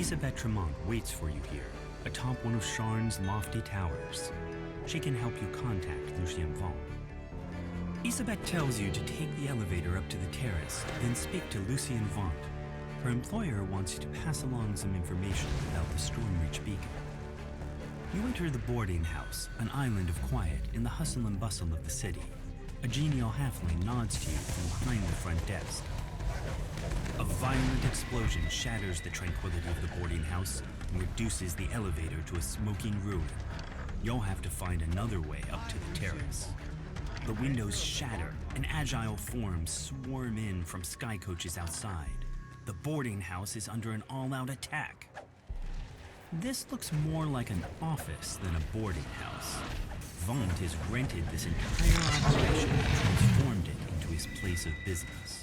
Isabelle Tremont waits for you here, atop one of Sharn's lofty towers. She can help you contact Lucien Vaughn. Isabelle tells you to take the elevator up to the terrace, then speak to Lucien Vaughn. Her employer wants you to pass along some information about the Stormreach beacon. You enter the boarding house, an island of quiet in the hustle and bustle of the city. A genial halfling nods to you from behind the front desk. A violent explosion shatters the tranquility of the boarding house and reduces the elevator to a smoking ruin. You'll have to find another way up to the terrace. The windows shatter and agile forms swarm in from sky coaches outside. The boarding house is under an all-out attack. This looks more like an office than a boarding house. Vaughn has rented this entire operation and transformed it into his place of business.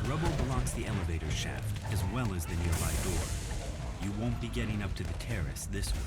Rubble blocks the elevator shaft, as well as the nearby door. You won't be getting up to the terrace this way.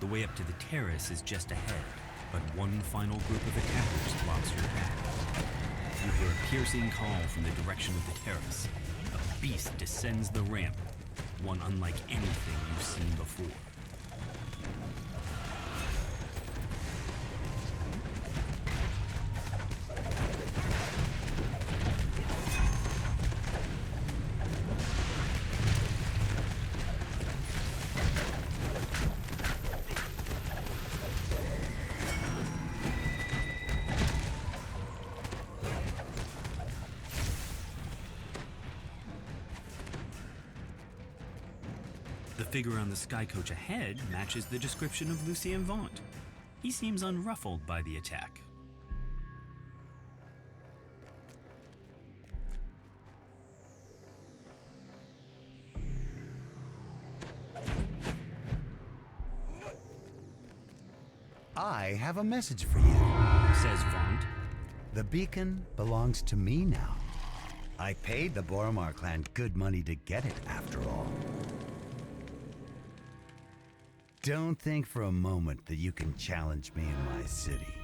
The way up to the terrace is just ahead, but one final group of attackers blocks your path. You hear a piercing call from the direction of the terrace. A beast descends the ramp, one unlike anything you've seen before. The figure on the sky coach ahead matches the description of Lucien Vaughn. He seems unruffled by the attack. I have a message for you, Says Vaughn. The beacon belongs to me now. I paid the Boromar clan good money to get it, after all. Don't think for a moment that you can challenge me in my city.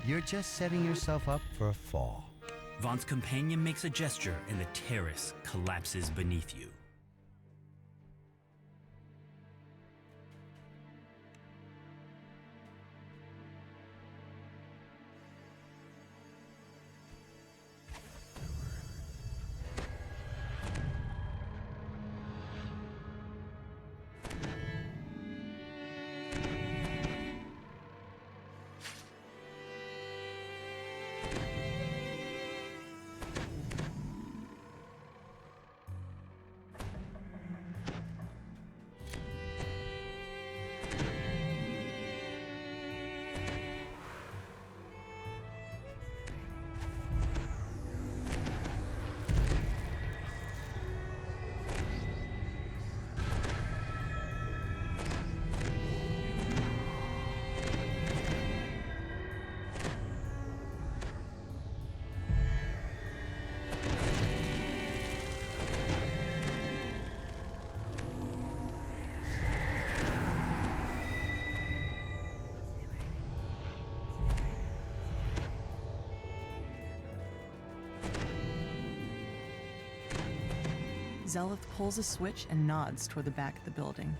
You're just setting yourself up for a fall. Vaughn's companion makes a gesture and the terrace collapses beneath you. Zelith pulls a switch and nods toward the back of the building.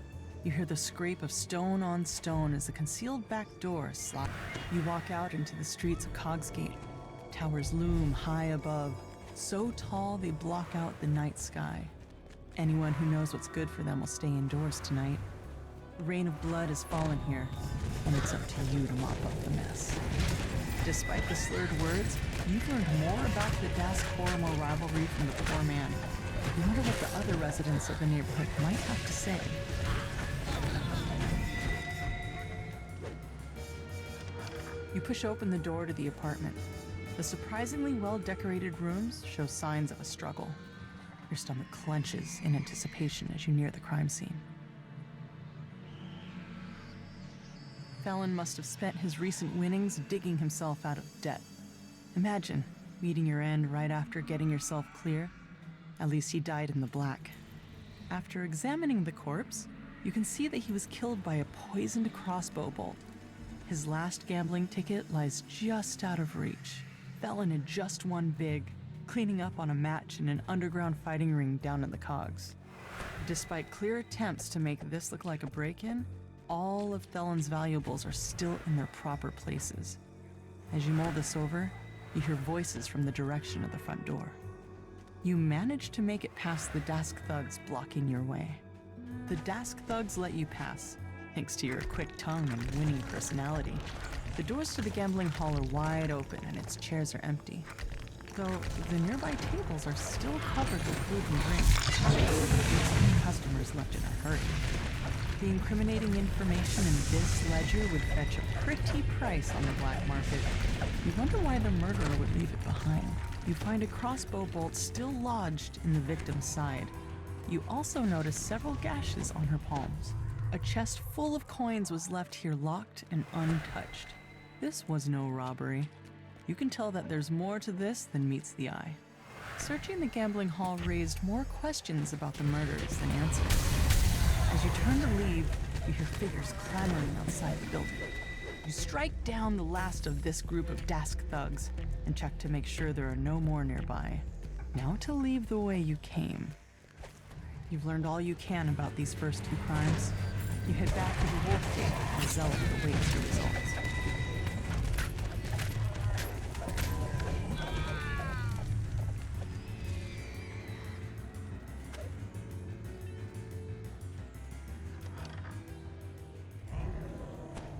You hear the scrape of stone on stone as the concealed back door slides. You walk out into the streets of Cogsgate. Towers loom high above, so tall they block out the night sky. Anyone who knows what's good for them will stay indoors tonight. The rain of blood has fallen here, and it's up to you to mop up the mess. Despite the slurred words, you've learned more about the Dask-Hormor rivalry from the poor man. You wonder what the other residents of the neighborhood might have to say. You push open the door to the apartment. The surprisingly well-decorated rooms show signs of a struggle. Your stomach clenches in anticipation as you near the crime scene. Felon must have spent his recent winnings digging himself out of debt. Imagine meeting your end right after getting yourself clear. At least he died in the black. After examining the corpse, you can see that he was killed by a poisoned crossbow bolt. His last gambling ticket lies just out of reach. Felon had just won big, cleaning up on a match in an underground fighting ring down in the Cogs. Despite clear attempts to make this look like a break-in, all of Felon's valuables are still in their proper places. As you mull this over, you hear voices from the direction of the front door. You manage to make it past the Dask thugs blocking your way. The Dask thugs let you pass, thanks to your quick tongue and winning personality. The doors to the gambling hall are wide open and its chairs are empty, though the nearby tables are still covered with food and drink. Customers left in a hurry. The incriminating information in this ledger would fetch a pretty price on the black market. You wonder why the murderer would leave it behind. You find a crossbow bolt still lodged in the victim's side. You also notice several gashes on her palms. A chest full of coins was left here locked and untouched. This was no robbery. You can tell that there's more to this than meets the eye. Searching the gambling hall raised more questions about the murders than answers. As you turn to leave, you hear figures clamoring outside the building. You strike down the last of this group of Dask thugs and check to make sure there are no more nearby. Now to leave the way you came. You've learned all you can about these first two crimes. You head back to the Wolf Gate and Zelith awaits your results.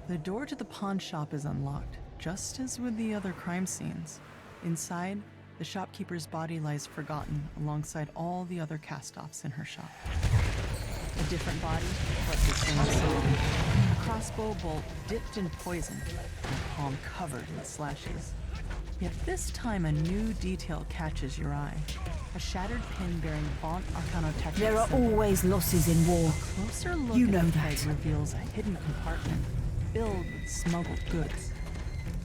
The door to the pawn shop is unlocked, just as with the other crime scenes. Inside, the shopkeeper's body lies forgotten alongside all the other cast-offs in her shop. A different body, but the same song. A crossbow bolt dipped in poison, and a palm covered in slashes. Yet this time a new detail catches your eye. A shattered pin bearing Vaunt Arcanotechnics. There are always losses in war. A closer look You at know the that. peg reveals a hidden compartment filled with smuggled goods.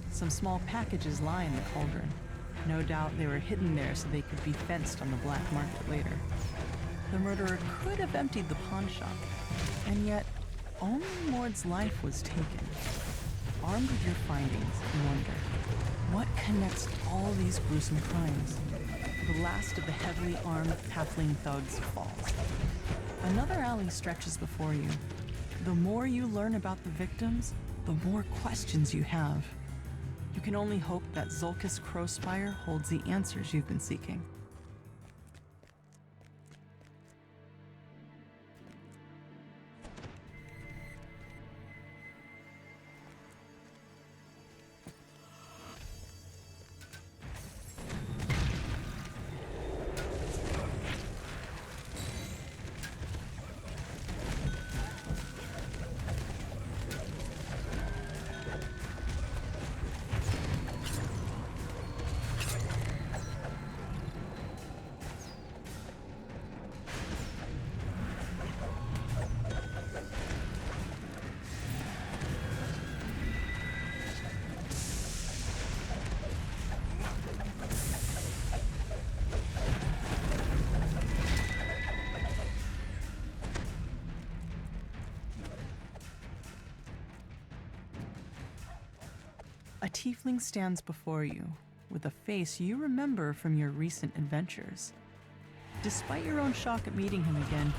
Some small packages lie in the cauldron. No doubt they were hidden there so they could be fenced on the black market later. The murderer could have emptied the pawn shop, and yet only Mord's life was taken. Armed with your findings, you wonder, what connects all these gruesome crimes? The last of the heavily armed halfling thugs falls. Another alley stretches before you. The more you learn about the victims, the more questions you have. You can only hope that Zulkus Crowspire holds the answers you've been seeking. A tiefling stands before you, with a face you remember from your recent adventures. Despite your own shock at meeting him again,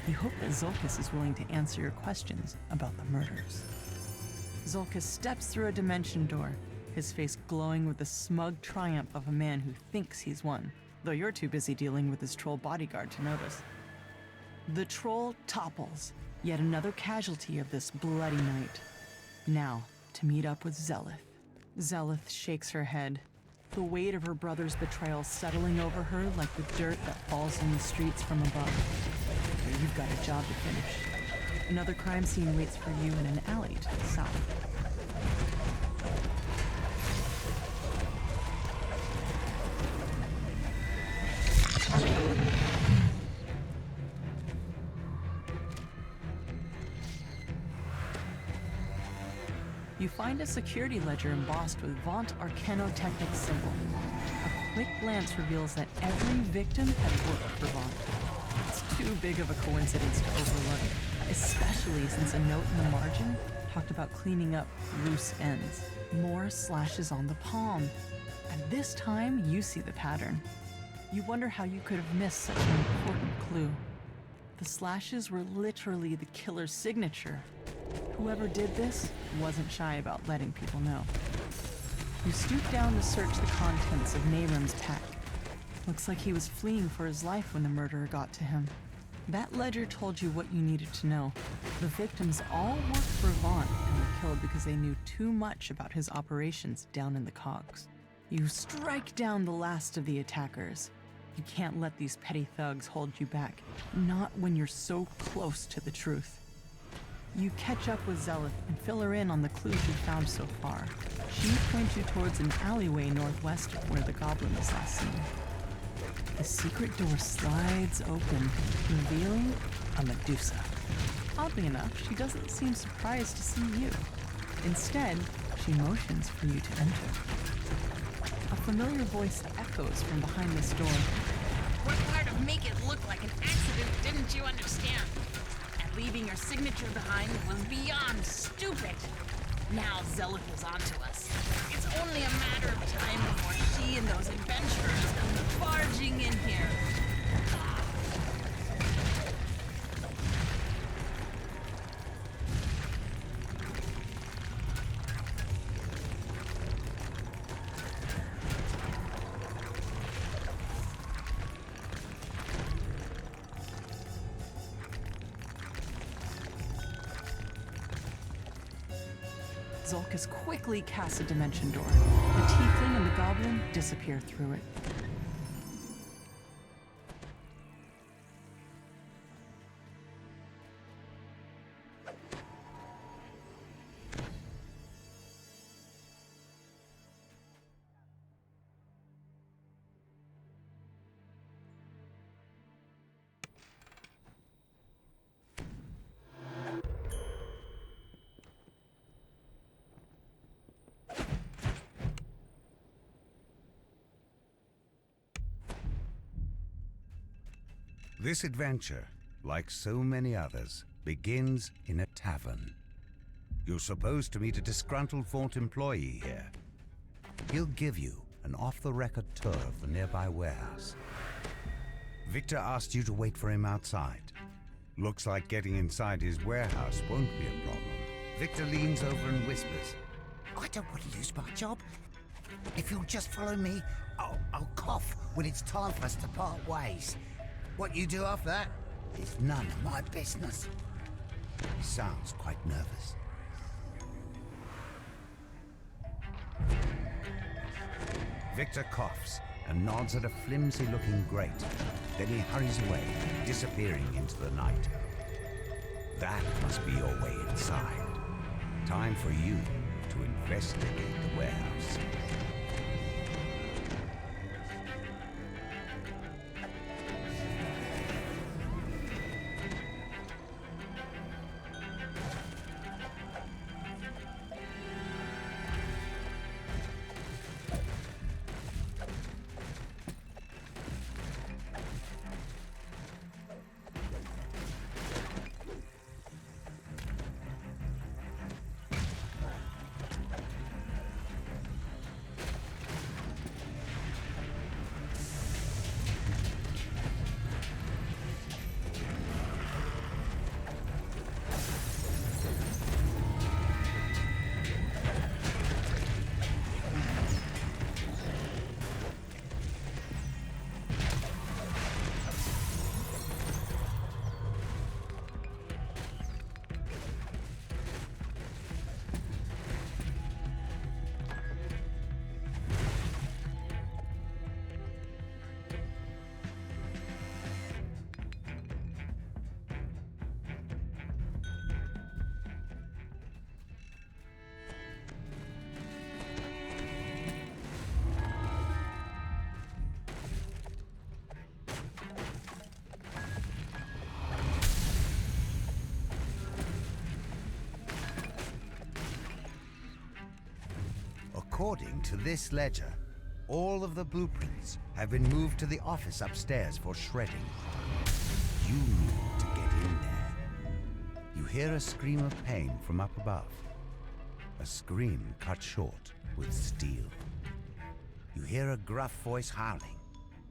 you hope that Zolkis is willing to answer your questions about the murders. Zolkis steps through a dimension door, his face glowing with the smug triumph of a man who thinks he's won, though you're too busy dealing with his troll bodyguard to notice. The troll topples, yet another casualty of this bloody night. Now, to meet up with Zelith. Zelith shakes her head, the weight of her brother's betrayal settling over her like the dirt that falls in the streets from above. You've got a job to finish. Another crime scene waits for you in an alley to the south. You find a security ledger embossed with Vaunt Arcanotechnic symbol. A quick glance reveals that every victim had worked for Vaunt. It's too big of a coincidence to overlook, especially since a note in the margin talked about cleaning up loose ends. More slashes on the palm. And this time, you see the pattern. You wonder how you could have missed such an important clue. The slashes were literally the killer's signature. Whoever did this wasn't shy about letting people know. You stoop down to search the contents of Nahram's pack. Looks like he was fleeing for his life when the murderer got to him. That ledger told you what you needed to know. The victims all worked for Vaunt and were killed because they knew too much about his operations down in the cogs. You strike down the last of the attackers. You can't let these petty thugs hold you back, not when you're so close to the truth. You catch up with Zelith and fill her in on the clues you found so far. She points you towards an alleyway northwest of where the goblin was last seen. The secret door slides open, revealing a Medusa. Oddly enough, she doesn't seem surprised to see you. Instead, she motions for you to enter. A familiar voice echoes from behind this door. What part of make it look like an accident didn't you understand? And leaving your signature behind was beyond stupid. Now Zelith is onto us. It's only a matter of time before she and those adventurers come barging in here. Zolkis quickly casts a dimension door. The tiefling and the goblin disappear through it. This adventure, like so many others, begins in a tavern. You're supposed to meet a disgruntled Vaunt employee here. He'll give you an off-the-record tour of the nearby warehouse. Victor asked you to wait for him outside. Looks like getting inside his warehouse won't be a problem. Victor leans over and whispers, I don't want to lose my job. If you'll just follow me, I'll cough when it's time for us to part ways. What you do after that is none of my business. He sounds quite nervous. Victor coughs and nods at a flimsy-looking grate. Then he hurries away, disappearing into the night. That must be your way inside. Time for you to investigate the warehouse. According to this ledger, all of the blueprints have been moved to the office upstairs for shredding. You need to get in there. You hear a scream of pain from up above. A scream cut short with steel. You hear a gruff voice howling.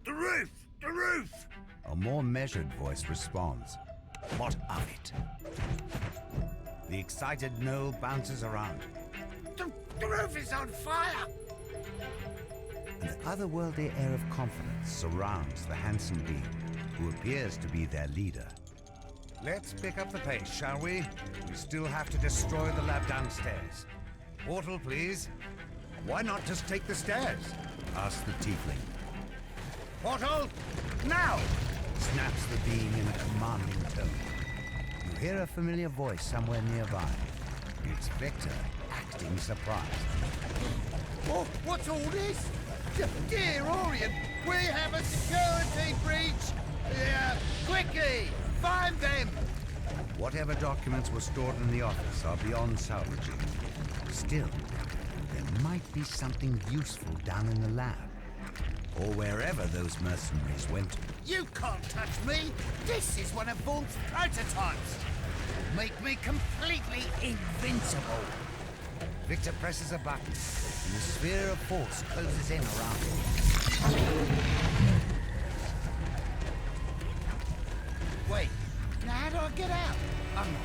The roof! The roof! A more measured voice responds. What of it? The excited Noel bounces around. The roof is on fire! An otherworldly air of confidence surrounds the handsome being, who appears to be their leader. Let's pick up the pace, shall we? We still have to destroy the lab downstairs. Portal, please. Why not just take the stairs? Asked the tiefling. Portal, now! Snaps the being in a commanding tone. You hear a familiar voice somewhere nearby. It's Victor, acting surprised. Oh, what's all this? Dear Orient, we have a security breach! Quickly, find them! Whatever documents were stored in the office are beyond salvaging. Still, there might be something useful down in the lab. Or wherever those mercenaries went. You can't touch me! This is one of Vaughn's prototypes! Make me completely invincible! Victor presses a button, and the sphere of force closes in around him. Wait, now how do I get out? I'm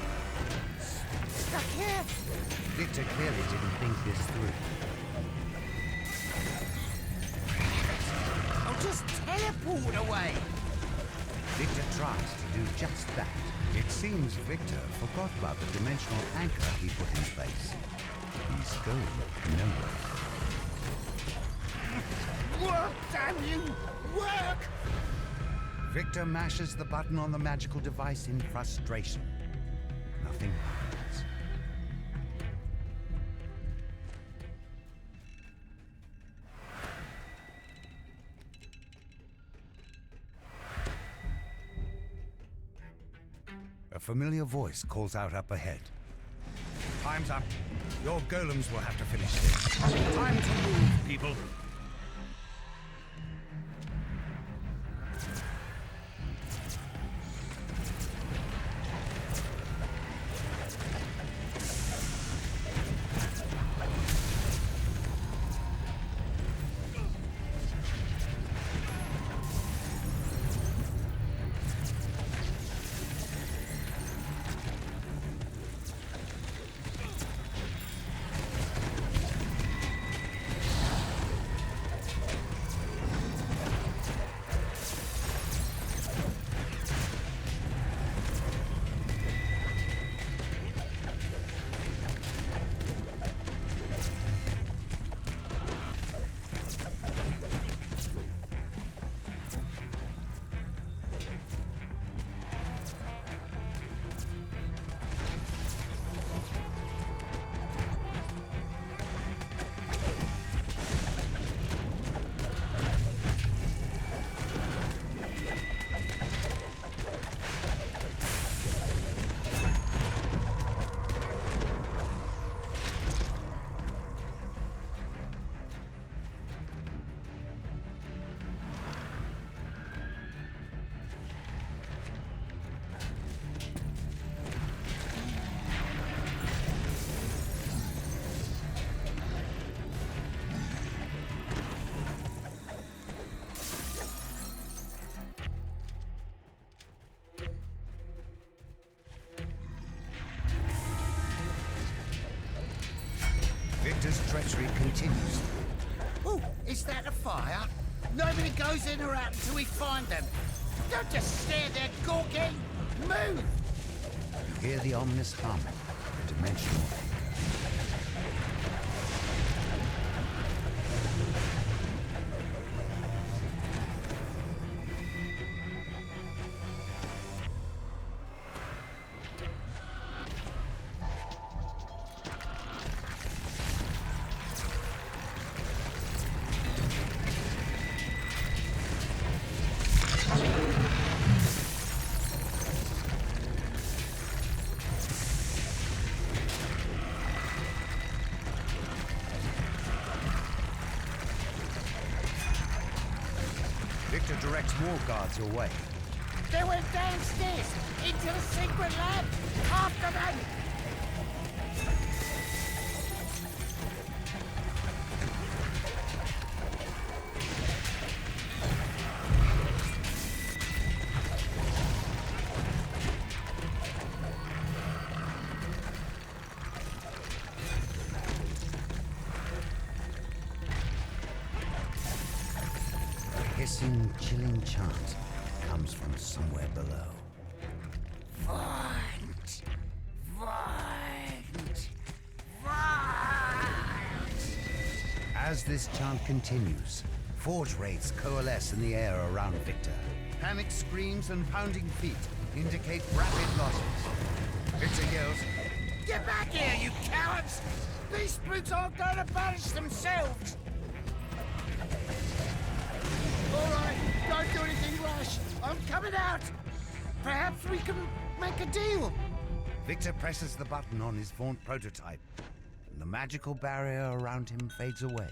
stuck here. Victor clearly didn't think this through. I'll just teleport away. Victor tries to do just that. It seems Victor forgot about the dimensional anchor he put in place. He's going nowhere. Work, damn you! Work! Victor mashes the button on the magical device in frustration. Nothing happens. A familiar voice calls out up ahead. Time's up. Your golems will have to finish this. Time to move, people. Victor's treachery continues. Oh, is that a fire? Nobody goes in or out until we find them. Don't just stare there, gawking. Move! You hear the ominous hum of the dimensional anchor. Victor directs more guards your way. They went downstairs, into the secret lab. After them! Hissing, chilling chant comes from somewhere below. Vaunt! Vaunt! Vaunt! As this chant continues, forge wraiths coalesce in the air around Victor. Panic screams and pounding feet indicate rapid losses. Victor yells, "Get back here, you cowards! These brutes aren't going to punish themselves!" All right, don't do anything rash. I'm coming out. Perhaps we can make a deal. Victor presses the button on his Vaunt prototype, and the magical barrier around him fades away.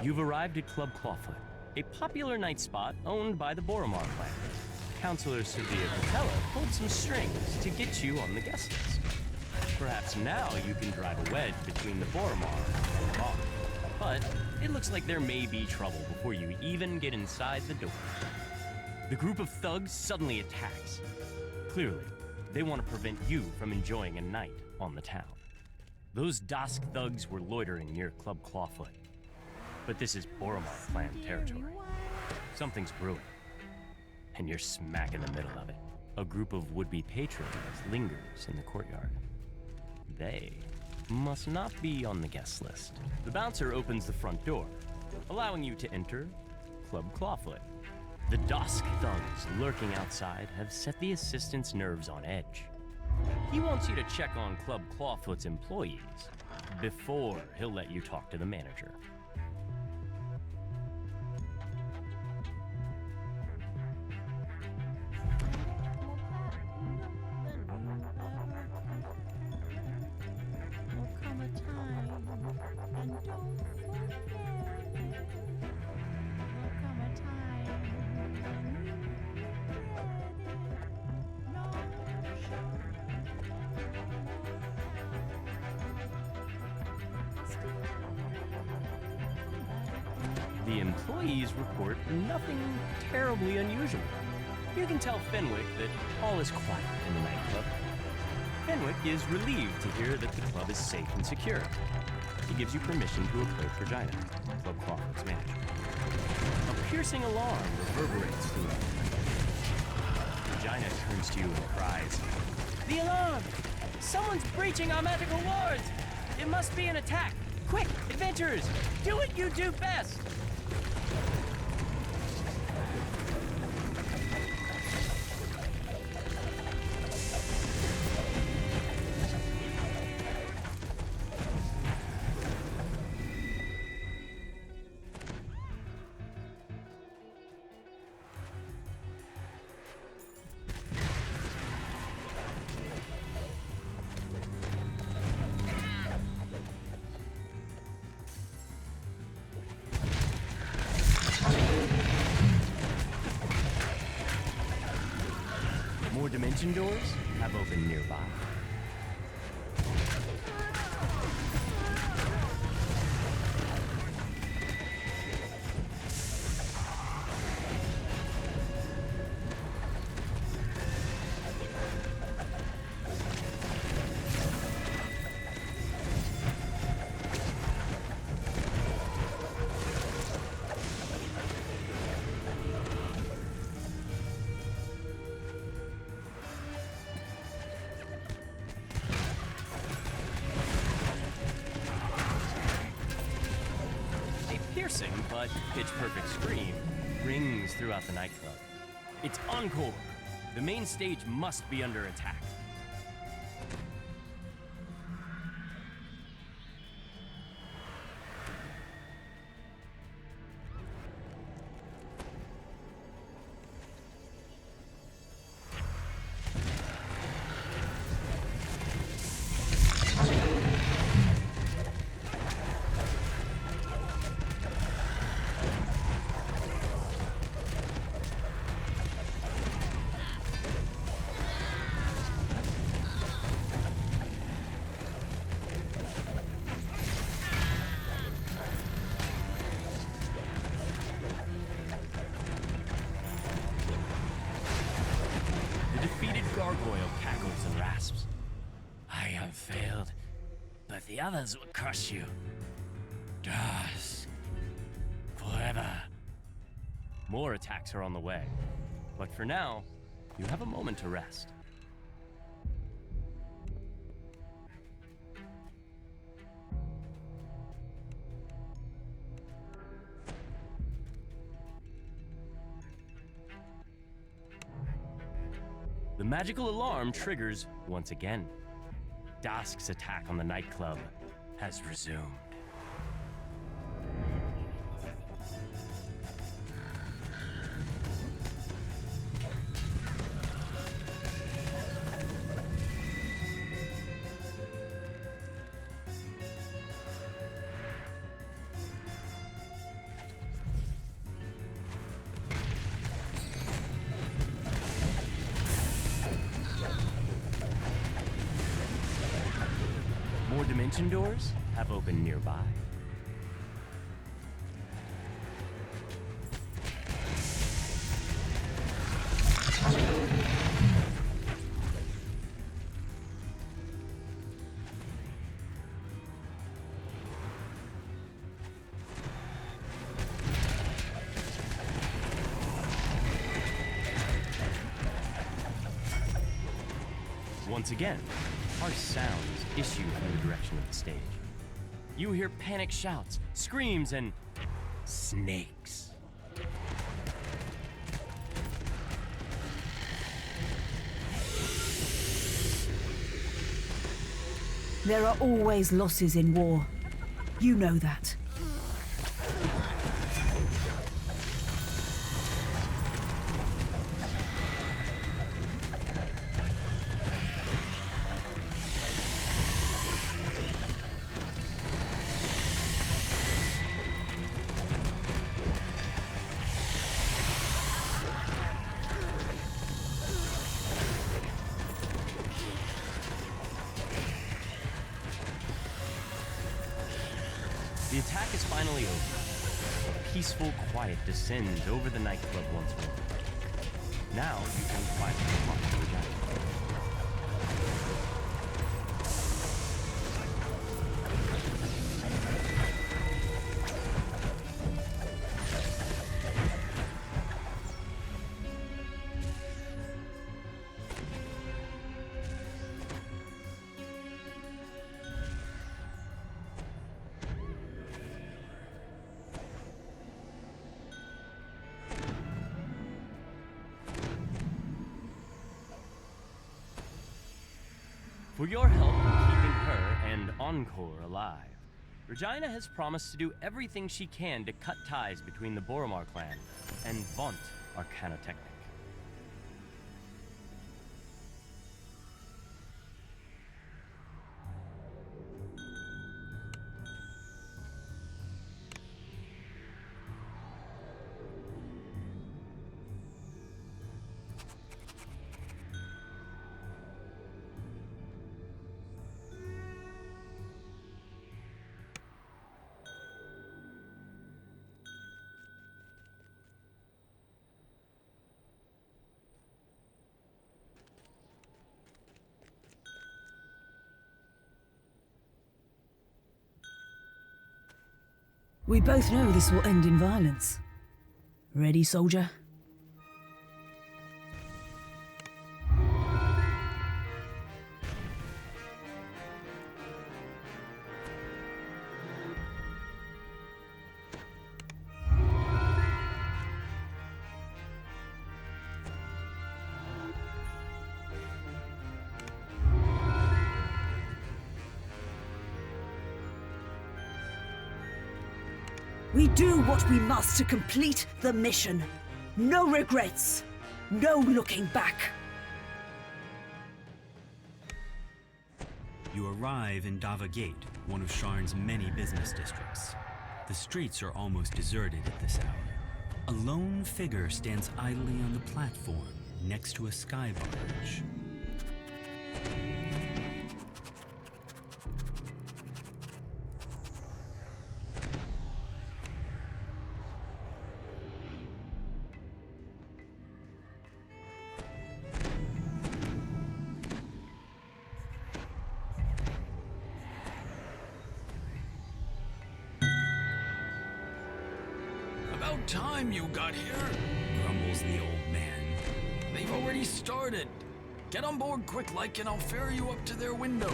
You've arrived at Club Clawfoot, a popular night spot owned by the Boromar clan. Counselor Sylvia Patella pulled some strings to get you on the guest list. Perhaps now you can drive a wedge between the Boromar and the bar. But it looks like there may be trouble before you even get inside the door. The group of thugs suddenly attacks. Clearly, they want to prevent you from enjoying a night on the town. Those Dusk thugs were loitering near Club Clawfoot. But this is Boromar clan territory. Something's brewing, and you're smack in the middle of it. A group of would-be patrons lingers in the courtyard. They must not be on the guest list. The bouncer opens the front door, allowing you to enter Club Clawfoot. The Dusk thugs lurking outside have set the assistant's nerves on edge. He wants you to check on Club Clawfoot's employees before he'll let you talk to the manager. The employees report nothing terribly unusual. You can tell Fenwick that all is quiet in the nightclub. Fenwick is relieved to hear that the club is safe and secure. He gives you permission to approach Regina, Club Clawfoot's manager. piercing alarm reverberates throughout the night. Regina turns to you and cries, "The alarm! Someone's breaching our magical wards! It must be an attack! Quick, adventurers! Do what you do best!" More dimension doors have opened nearby. Piercing but pitch-perfect scream rings throughout the nightclub. It's encore! The main stage must be under attack. Gargoyle cackles and rasps. "I have failed, but the others will crush you. Dusk. Forever." More attacks are on the way, but for now, you have a moment to rest. The magical alarm triggers once again. Dusk's attack on the nightclub has resumed. More dimension doors have opened nearby. Once again, harsh sounds issue from the direction of the stage. You hear panic shouts, screams, and snakes. There are always losses in war. You know that. The attack is finally over. Peaceful quiet descends over the nightclub once more. Now you can quietly talk to the giant. For your help in keeping her and Encore alive, Regina has promised to do everything she can to cut ties between the Boromar clan and vaunt Arcanotechnic. We both know this will end in violence. Ready, soldier? We do what we must to complete the mission. No regrets. No looking back. You arrive in Dava Gate, one of Sharn's many business districts. The streets are almost deserted at this hour. A lone figure stands idly on the platform next to a sky barge. About time you got here, Grumbles the old man. they've already started. Get on board quick like and I'll ferry you up to their window.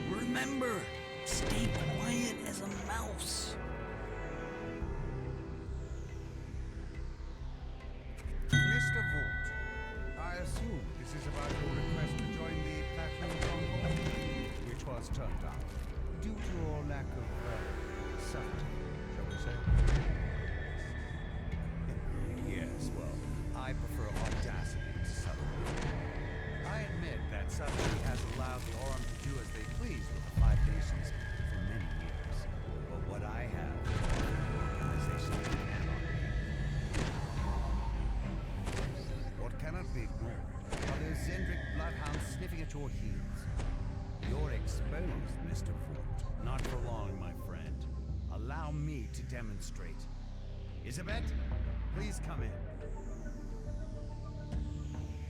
Remember, stay quiet as a mouse. Mr. Vaught, I assume this is about your request to join the Platinum Convoy, which was turned down due to your lack of subtlety, shall we say? Yes, well, I prefer audacity to subtlety. I admit that subtlety has allowed the Aurum to do as they please with the Five Nations for many years. But what I have is an organization to hand on me. What cannot be ignored are those Zendrick bloodhounds sniffing at your heels. You're exposed, Mr. Fort. Not for long, my friend. Allow me to demonstrate. Isabet, please come in.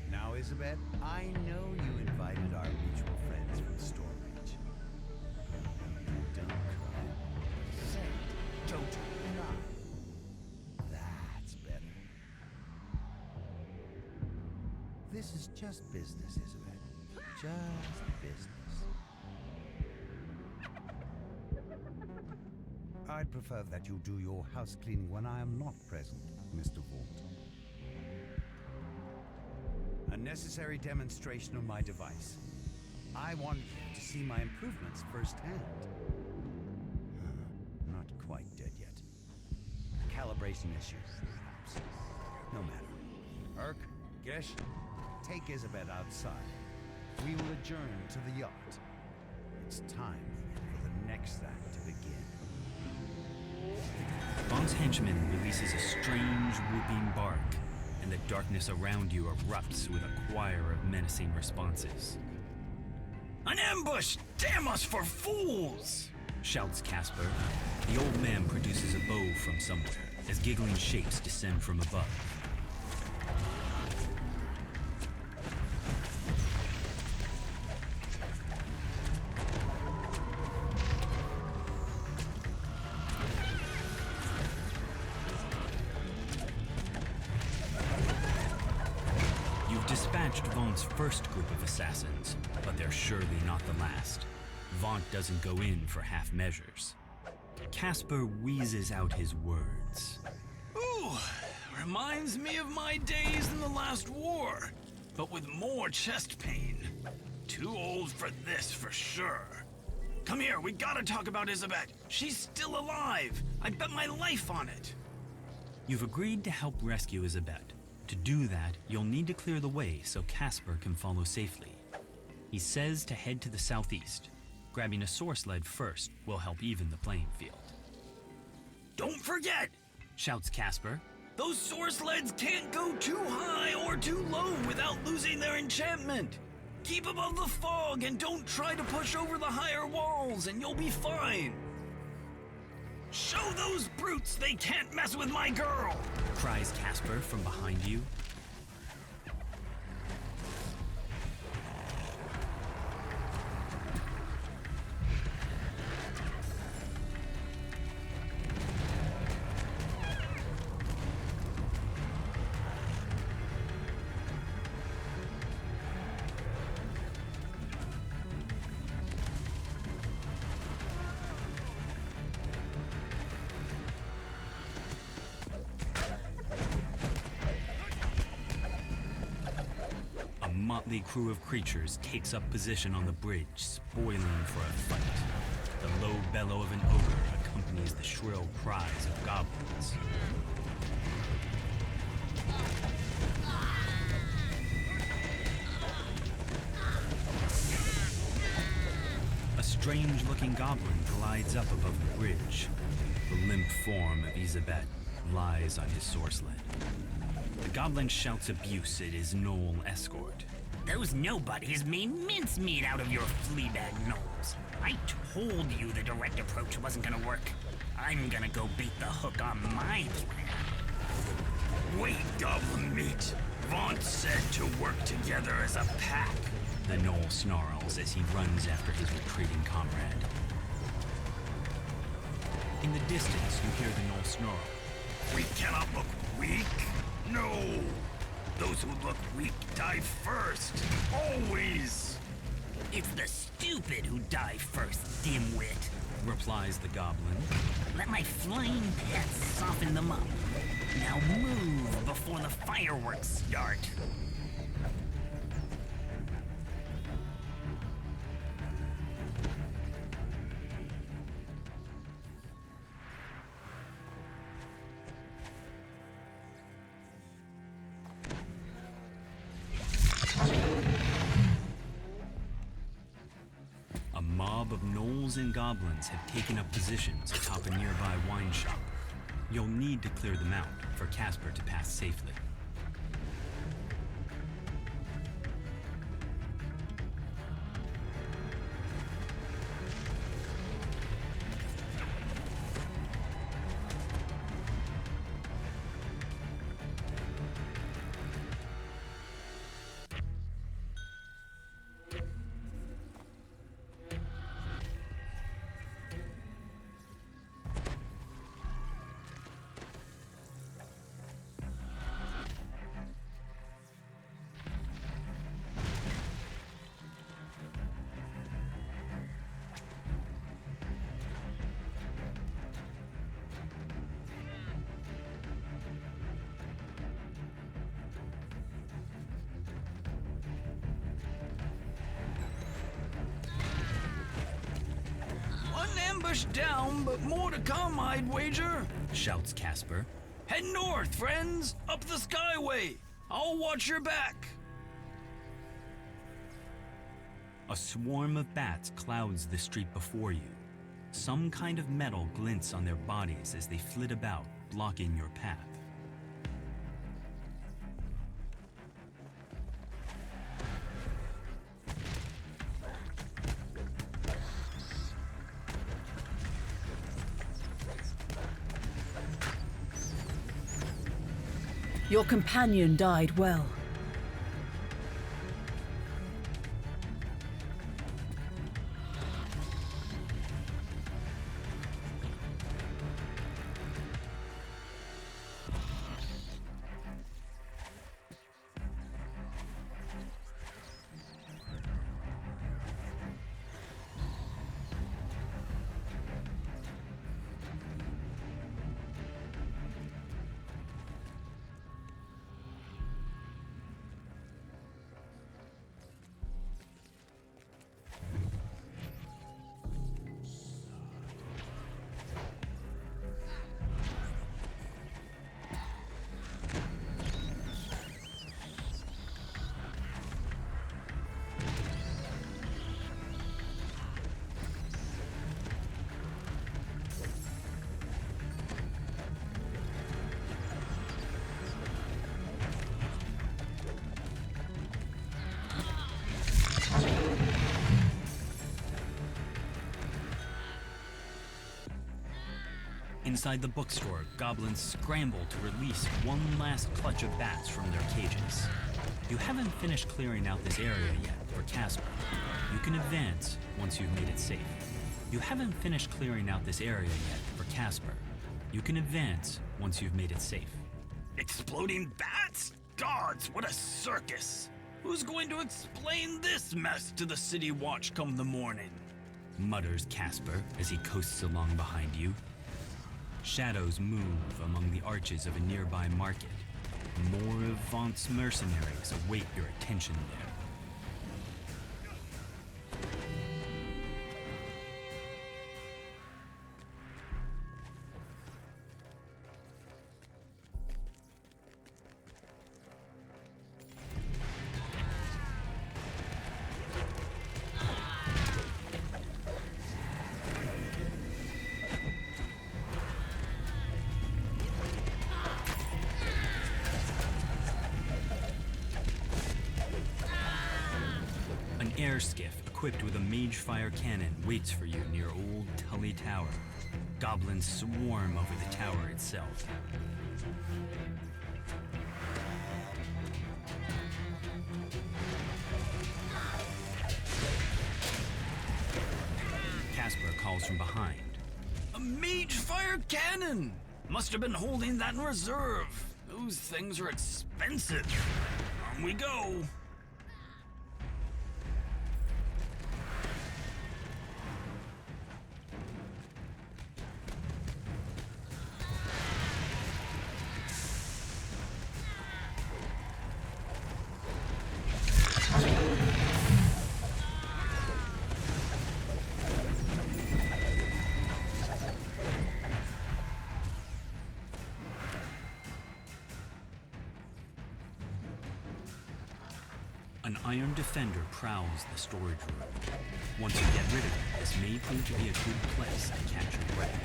Now, Isabet, I know you invited our mutual friends from Stormreach. Don't cry. Say, don't cry. That's better. This is just business, Isabet. Just business. I'd prefer that you do your house cleaning when I am not present, Mr. Vaught. A necessary demonstration of my device. I want you to see my improvements firsthand. Not quite dead yet. Calibration issues, perhaps. No matter. Urk, Gesh, take Isabet outside. We will adjourn to the yacht. It's time for the next act to begin. Vaught's henchman releases a strange whooping bark, and the darkness around you erupts with a choir of menacing responses. An ambush! Damn us for fools! Shouts Casper. The old man produces a bow from somewhere as giggling shapes descend from above. Dispatched Vaught's first group of assassins, but they're surely not the last. Vaught doesn't go in for half measures. Casper wheezes out his words. Ooh, reminds me of my days in the last war, but with more chest pain. too old for this for sure. Come here, we gotta talk about Isabet. She's still alive. I bet my life on it. You've agreed to help rescue Isabet. To do that, you'll need to clear the way so Casper can follow safely. He says to head to the southeast. Grabbing a source sled first will help even the playing field. Don't forget, Shouts Casper. those source sleds can't go too high or too low without losing their enchantment. Keep above the fog and don't try to push over the higher walls and you'll be fine. Show those brutes they can't mess with my girl! Cries Casper from behind you. A motley crew of creatures takes up position on the bridge, spoiling for a fight. The low bellow of an ogre accompanies the shrill cries of goblins. A strange-looking goblin glides up above the bridge. The limp form of Isabet lies on his source sled. The goblin shouts abuse at his gnoll escort. Those nobodies made mincemeat out of your fleabag gnolls. I told you the direct approach wasn't gonna work. I'm gonna go beat the hook on my plan. Wait, goblin meat. Vaughn said to work together as a pack. The gnoll snarls as he runs after his retreating comrade. In the distance, you hear the gnoll snarl. We cannot look weak. No. Those who look weak die first. Always. It's the stupid who die first, dimwit. Replies the goblin. Let my flying pets soften them up. Now move before the fireworks start. A mob of gnolls and goblins have taken up positions atop a nearby wine shop. You'll need to clear them out for Casper to pass safely. Ambush down, but more to come, I'd wager. Shouts Casper. Head north, friends! Up the skyway! I'll watch your back! A swarm of bats clouds the street before you. Some kind of metal glints on their bodies as they flit about, blocking your path. Your companion died well. Inside the bookstore, goblins scramble to release one last clutch of bats from their cages. You haven't finished clearing out this area yet for Casper. You can advance once you've made it safe. You haven't finished clearing out this area yet for Casper. You can advance once you've made it safe. Exploding bats? Gods, what a circus! Who's going to explain this mess to the City Watch come the morning? Mutters Casper as he coasts along behind you. Shadows move among the arches of a nearby market. More of Vaunt's mercenaries await your attention there. Air skiff equipped with a mage fire cannon waits for you near Old Tully Tower. Goblins swarm over the tower itself. Casper calls from behind. A mage fire cannon! Must have been holding that in reserve. Those things are expensive. On we go. An iron defender prowls the storage room. Once you get rid of it, this may prove to be a good place to catch your breath.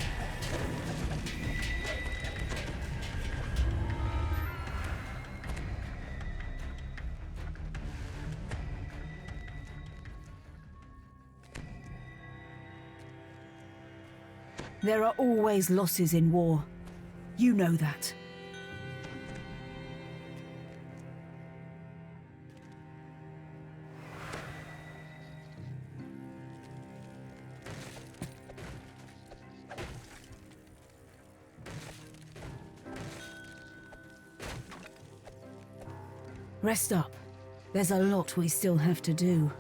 There are always losses in war. You know that. Rest up. There's a lot we still have to do.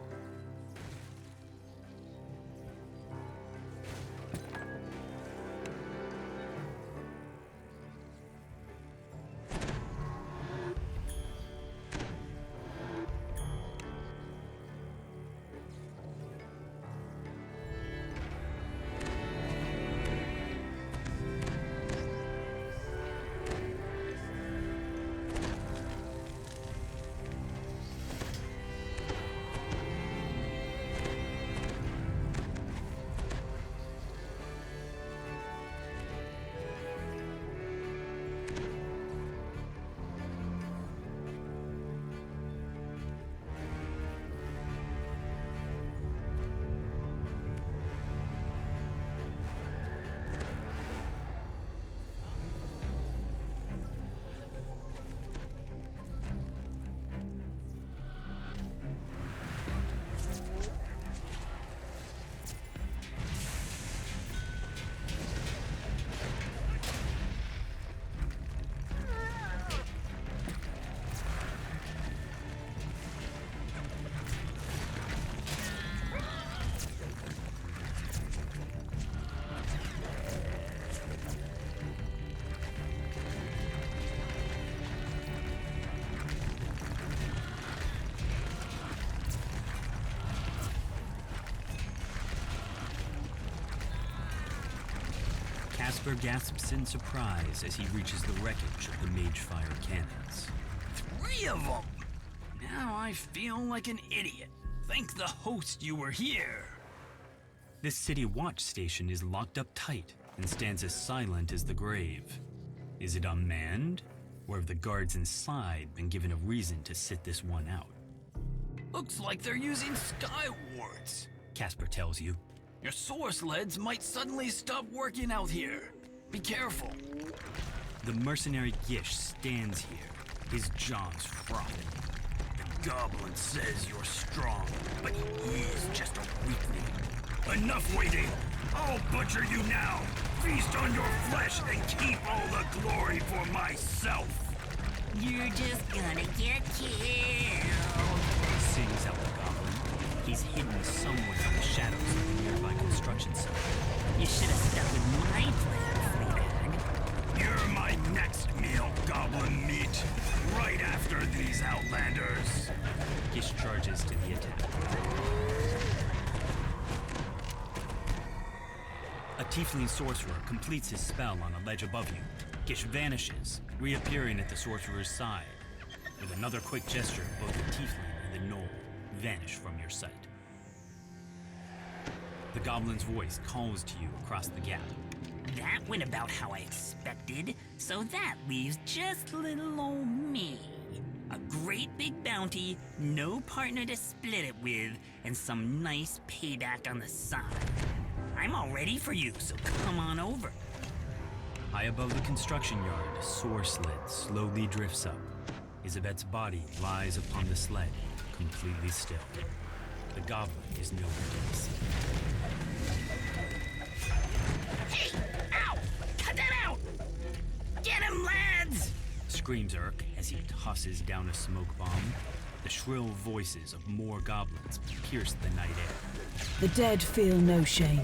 Casper gasps in surprise as he reaches the wreckage of the mage fire cannons. 3 of them! Now I feel like an idiot. Thank the host you were here. This city watch station is locked up tight and stands as silent as the grave. Is it unmanned? Or have the guards inside been given a reason to sit this one out? Looks like they're using sky wards. Casper tells you. Your source leads might suddenly stop working out here. Be careful. The mercenary Gish stands here, his jaws frothing. The goblin says you're strong, but he is just a weakling. Enough waiting! I'll butcher you now! Feast on your flesh and keep all the glory for myself! You're just gonna get killed. Sings out the goblin. He's hidden somewhere in the shadows of the nearby construction site. You should have stuck with my plan, Fleabag. You're my next meal, goblin meat! Right after these outlanders! Gish charges to the attack. A tiefling sorcerer completes his spell on a ledge above you. Gish vanishes, reappearing at the sorcerer's side. With another quick gesture, both the tiefling and the gnoll vanish from your sight. The goblin's voice calls to you across the gap. That went about how I expected, so that leaves just little old me. A great big bounty, no partner to split it with, and some nice payback on the side. I'm all ready for you, so come on over. High above the construction yard, a soar sled slowly drifts up. Isabet's body lies upon the sled, completely still. The goblin is nowhere to be seen. Hey! Ow! Cut that out! Get him, lads! Screams Urk as he tosses down a smoke bomb. The shrill voices of more goblins pierce the night air. The dead feel no shame.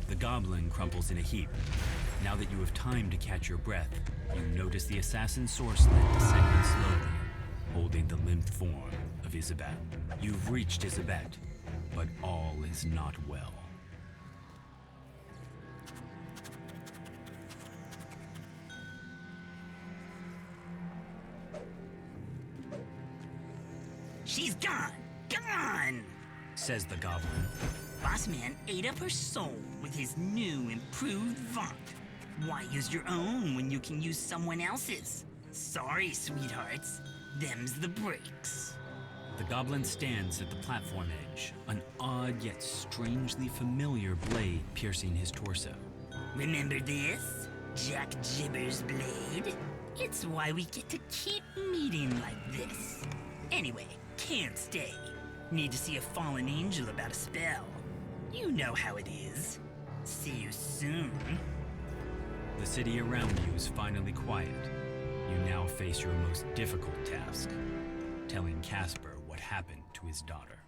The goblin crumples in a heap. Now that you have time to catch your breath, you notice the assassin's sword sled descending slowly, holding the limp form of Isabet. You've reached Isabet, but all is not well. She's gone! Gone! Says the goblin. Boss man ate up her soul with his new improved vaunt. Why use your own when you can use someone else's? Sorry, sweethearts. Them's the breaks. The goblin stands at the platform edge, an odd yet strangely familiar blade piercing his torso. Remember this? Jack Jibber's blade? It's why we get to keep meeting like this. Anyway, can't stay. Need to see a fallen angel about a spell. You know how it is. See you soon. The city around you is finally quiet. You now face your most difficult task, telling Casper what happened to his daughter.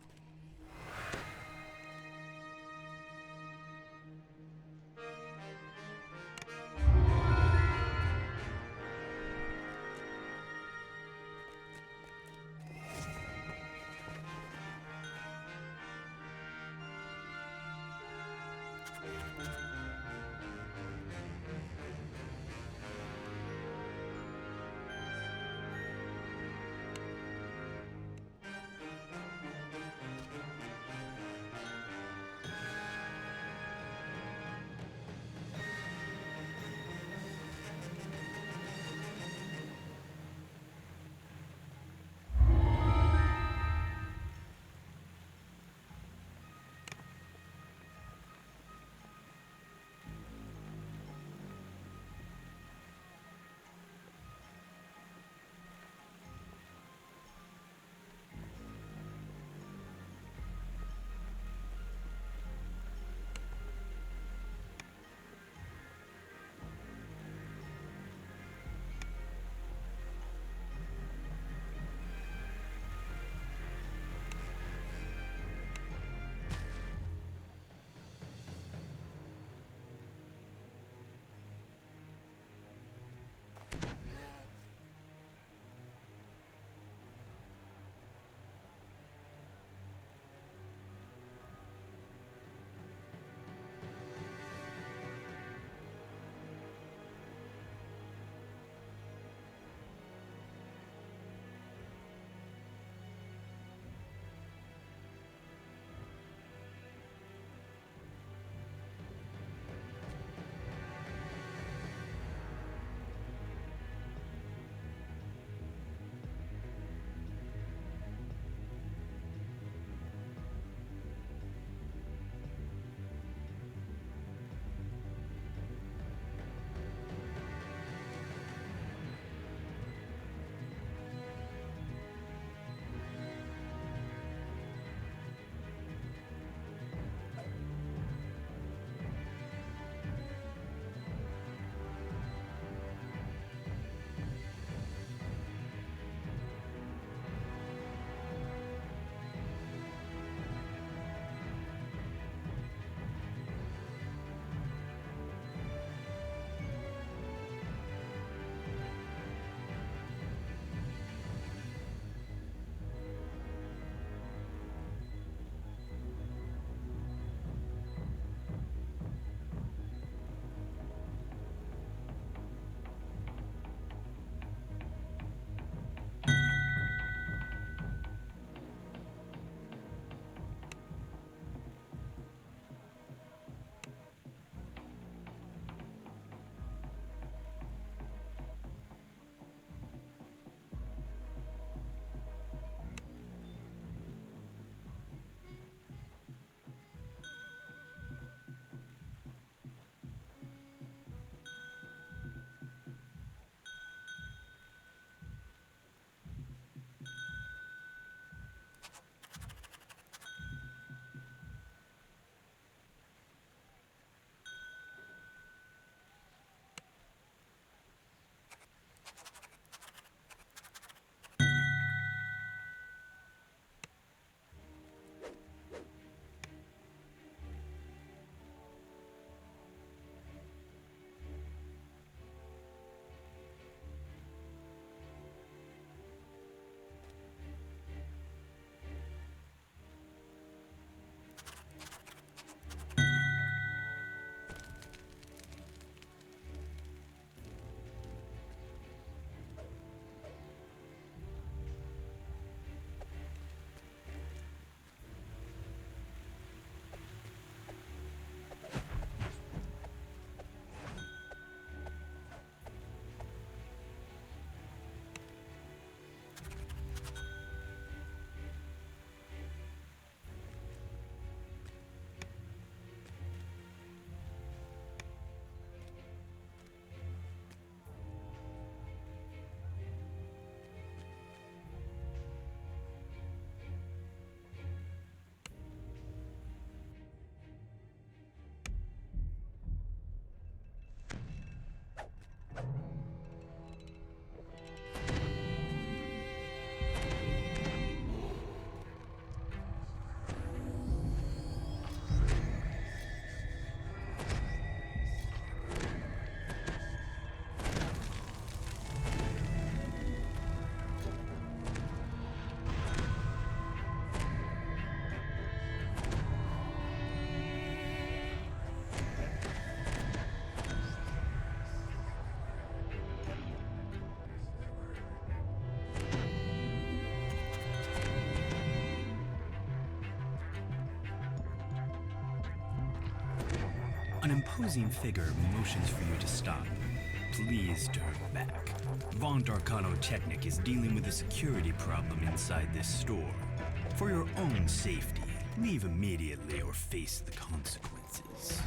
An imposing figure motions for you to stop. Please turn back. Vaunt Arcanotechnic is dealing with a security problem inside this store. For your own safety, leave immediately or face the consequences.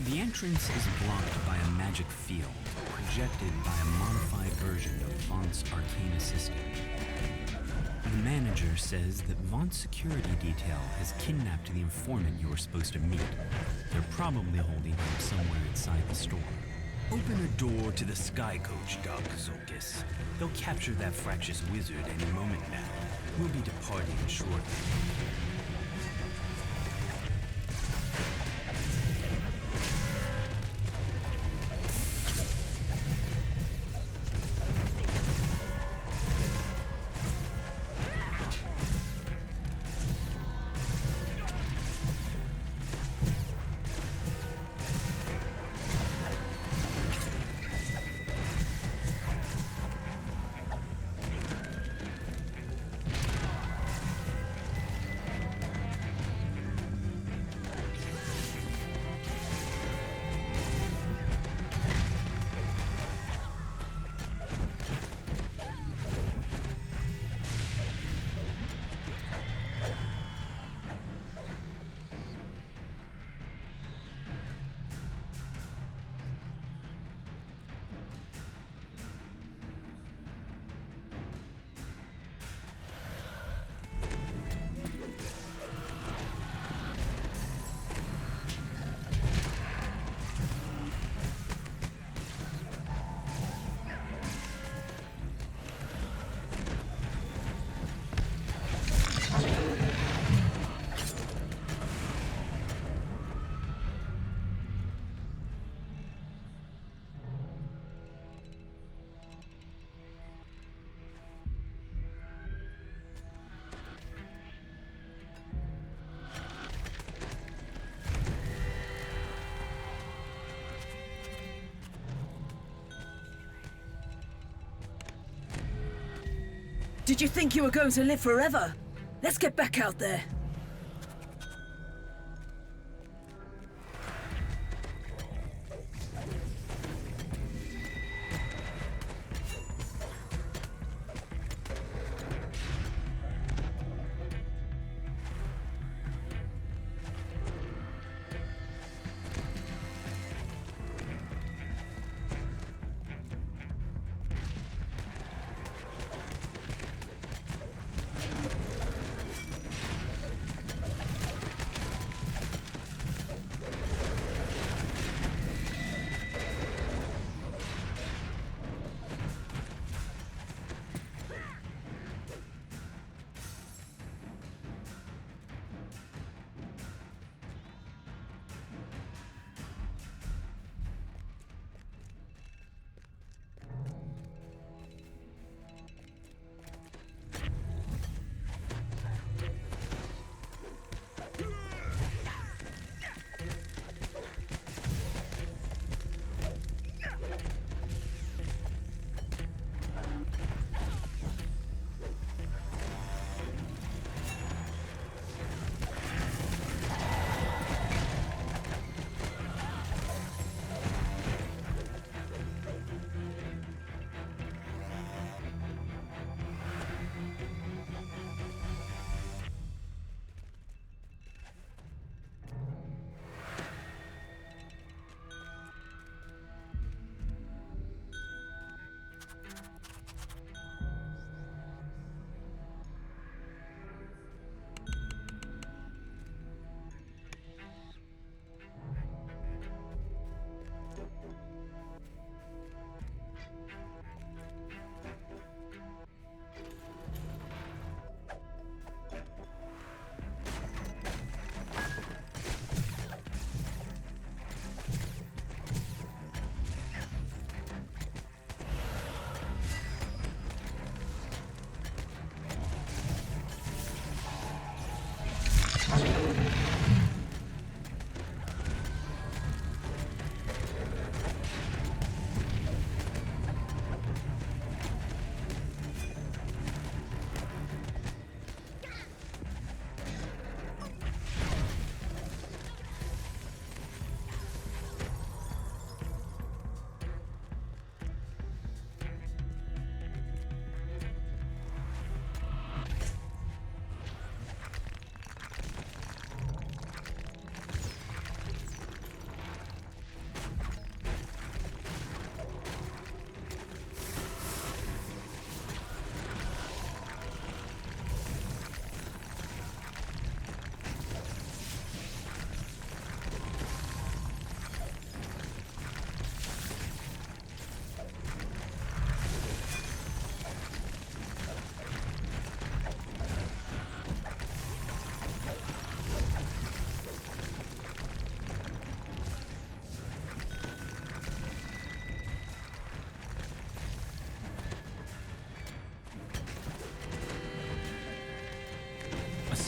The entrance is blocked by a magic field, projected by a modified version of Vaunt's Arcana system. The manager says that Vaunt's security detail has kidnapped the informant you were supposed to meet. They're probably holding him somewhere inside the store. Open a door to the Sky Coach, Doc Zolkis. They'll capture that fractious wizard any moment now. We'll be departing shortly. Did you think you were going to live forever? Let's get back out there.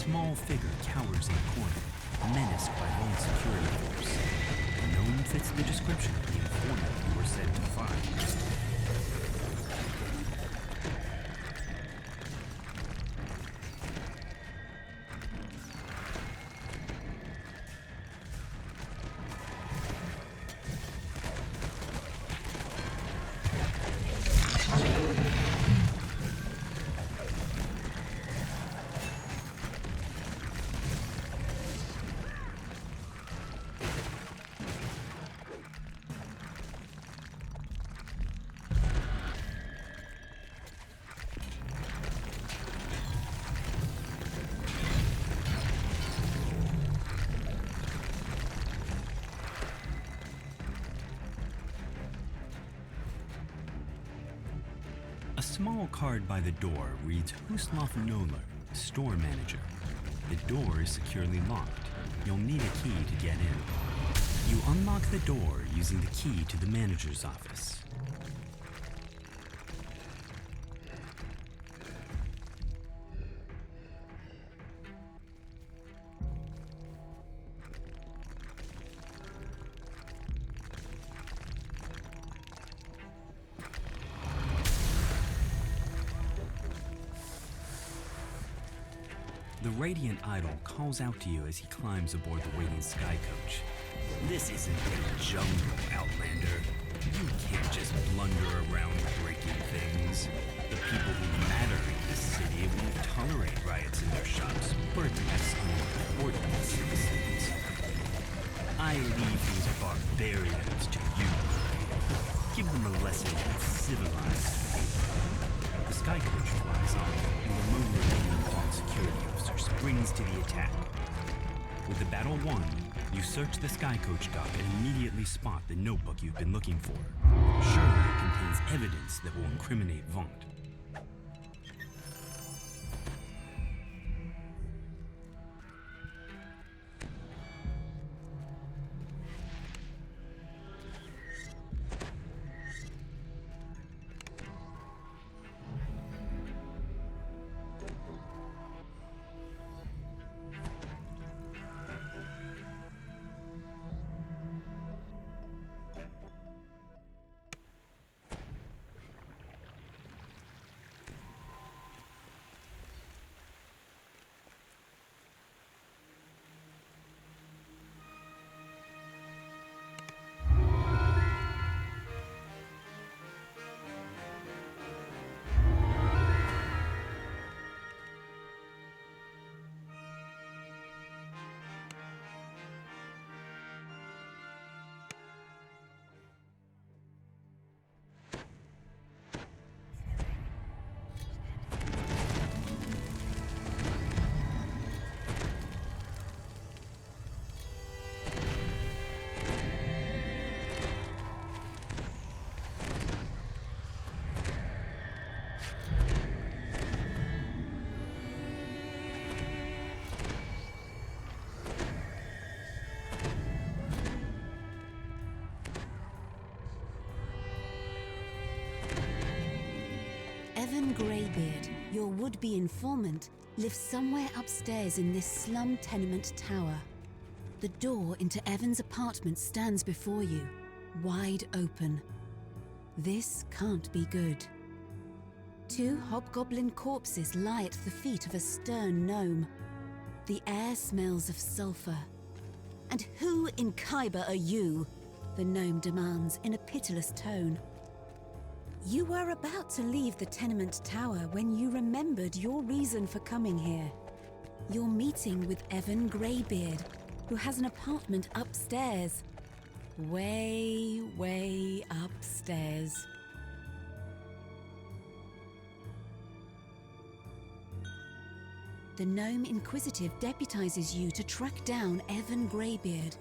small figure cowers in a corner, menaced by one security force. The gnome fits the description of the informant you were sent to find. A small card by the door reads Huslov Noller, store manager. The door is securely locked. You'll need a key to get in. You unlock the door using the key to the manager's office. The Radiant Idol calls out to you as he climbs aboard the waiting sky coach. This isn't a jungle, Outlander. You can't just blunder around breaking things. The people who matter in this city won't tolerate riots in their shops or attacks on unimportant citizens. I leave these barbarians to you. Give them a lesson in civilized behavior. The sky coach flies off, and the lone remaining Vaughn security officer springs to the attack. With the battle won, you search the sky coach dock and immediately spot the notebook you've been looking for. Surely it contains evidence that will incriminate Vaughn. Evan Greybeard, your would-be informant, lives somewhere upstairs in this slum tenement tower. The door into Evan's apartment stands before you, wide open. This can't be good. 2 hobgoblin corpses lie at the feet of a stern gnome. The air smells of sulfur. And who in Khyber are you? The gnome demands in a pitiless tone. You were about to leave the tenement tower when you remembered your reason for coming here. Your meeting with Evan Greybeard, who has an apartment upstairs. Way, way upstairs. The Gnome Inquisitive deputizes you to track down Evan Greybeard,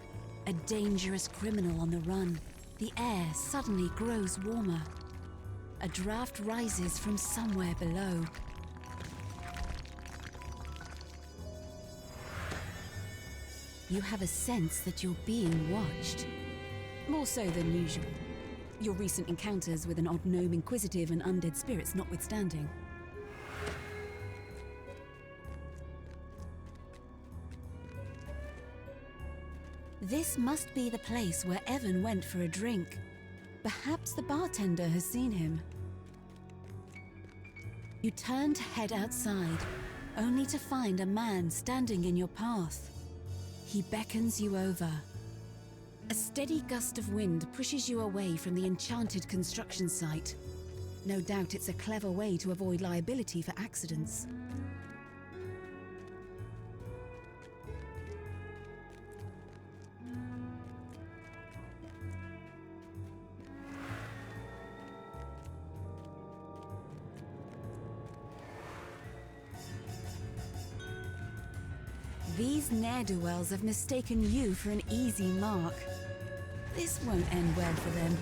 a dangerous criminal on the run. The air suddenly grows warmer. A draft rises from somewhere below. You have a sense that you're being watched. More so than usual. Your recent encounters with an odd gnome inquisitive and undead spirits notwithstanding. This must be the place where Evan went for a drink. Perhaps the bartender has seen him. You turn to head outside, only to find a man standing in your path. He beckons you over. A steady gust of wind pushes you away from the enchanted construction site. No doubt it's a clever way to avoid liability for accidents. These ne'er-do-wells have mistaken you for an easy mark. This won't end well for them.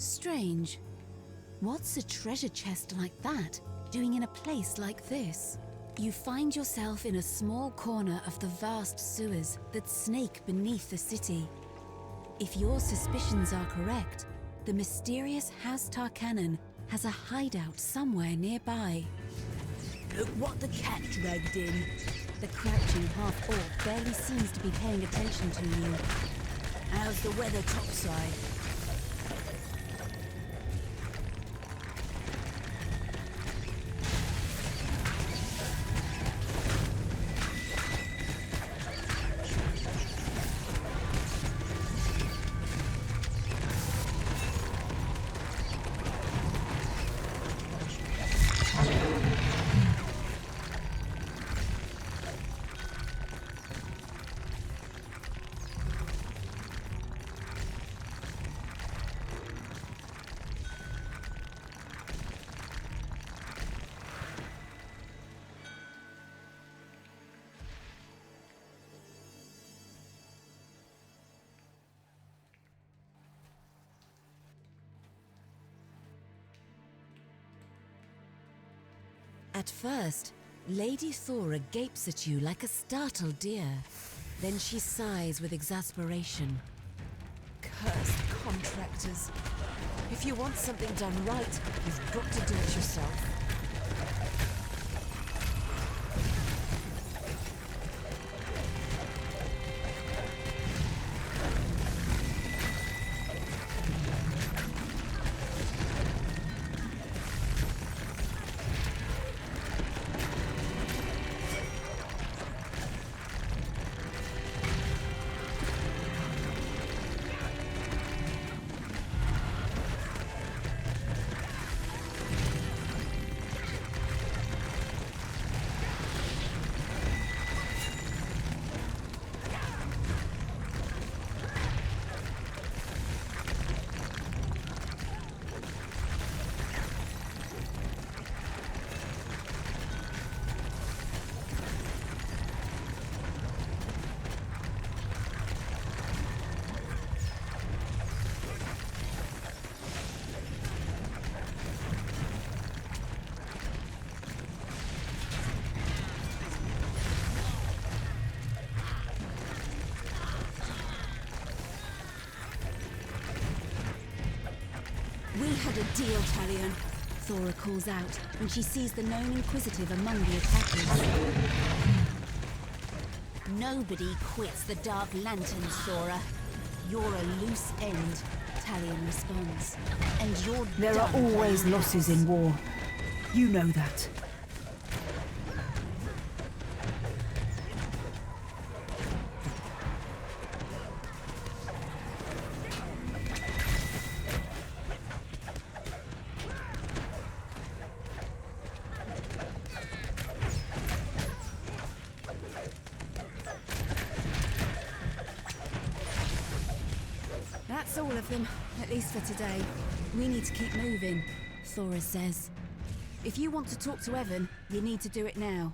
Strange. What's a treasure chest like that doing in a place like this? You find yourself in a small corner of the vast sewers that snake beneath the city. If your suspicions are correct, the mysterious House Tarkanan has a hideout somewhere nearby. Look what the cat dragged in. The crouching half-orc barely seems to be paying attention to you. How's the weather topside? At first, Lady Thora gapes at you like a startled deer. Then she sighs with exasperation. Cursed contractors. If you want something done right, you've got to do it yourself. We had a deal, Talion, Thora calls out when she sees the known inquisitive among the attackers. Nobody quits the Dark Lantern, Sora. You're a loose end, Talion responds. And you're There are done always playing losses house. in war. You know that. That's all of them, at least for today. We need to keep moving, Thora says. If you want to talk to Evan, you need to do it now.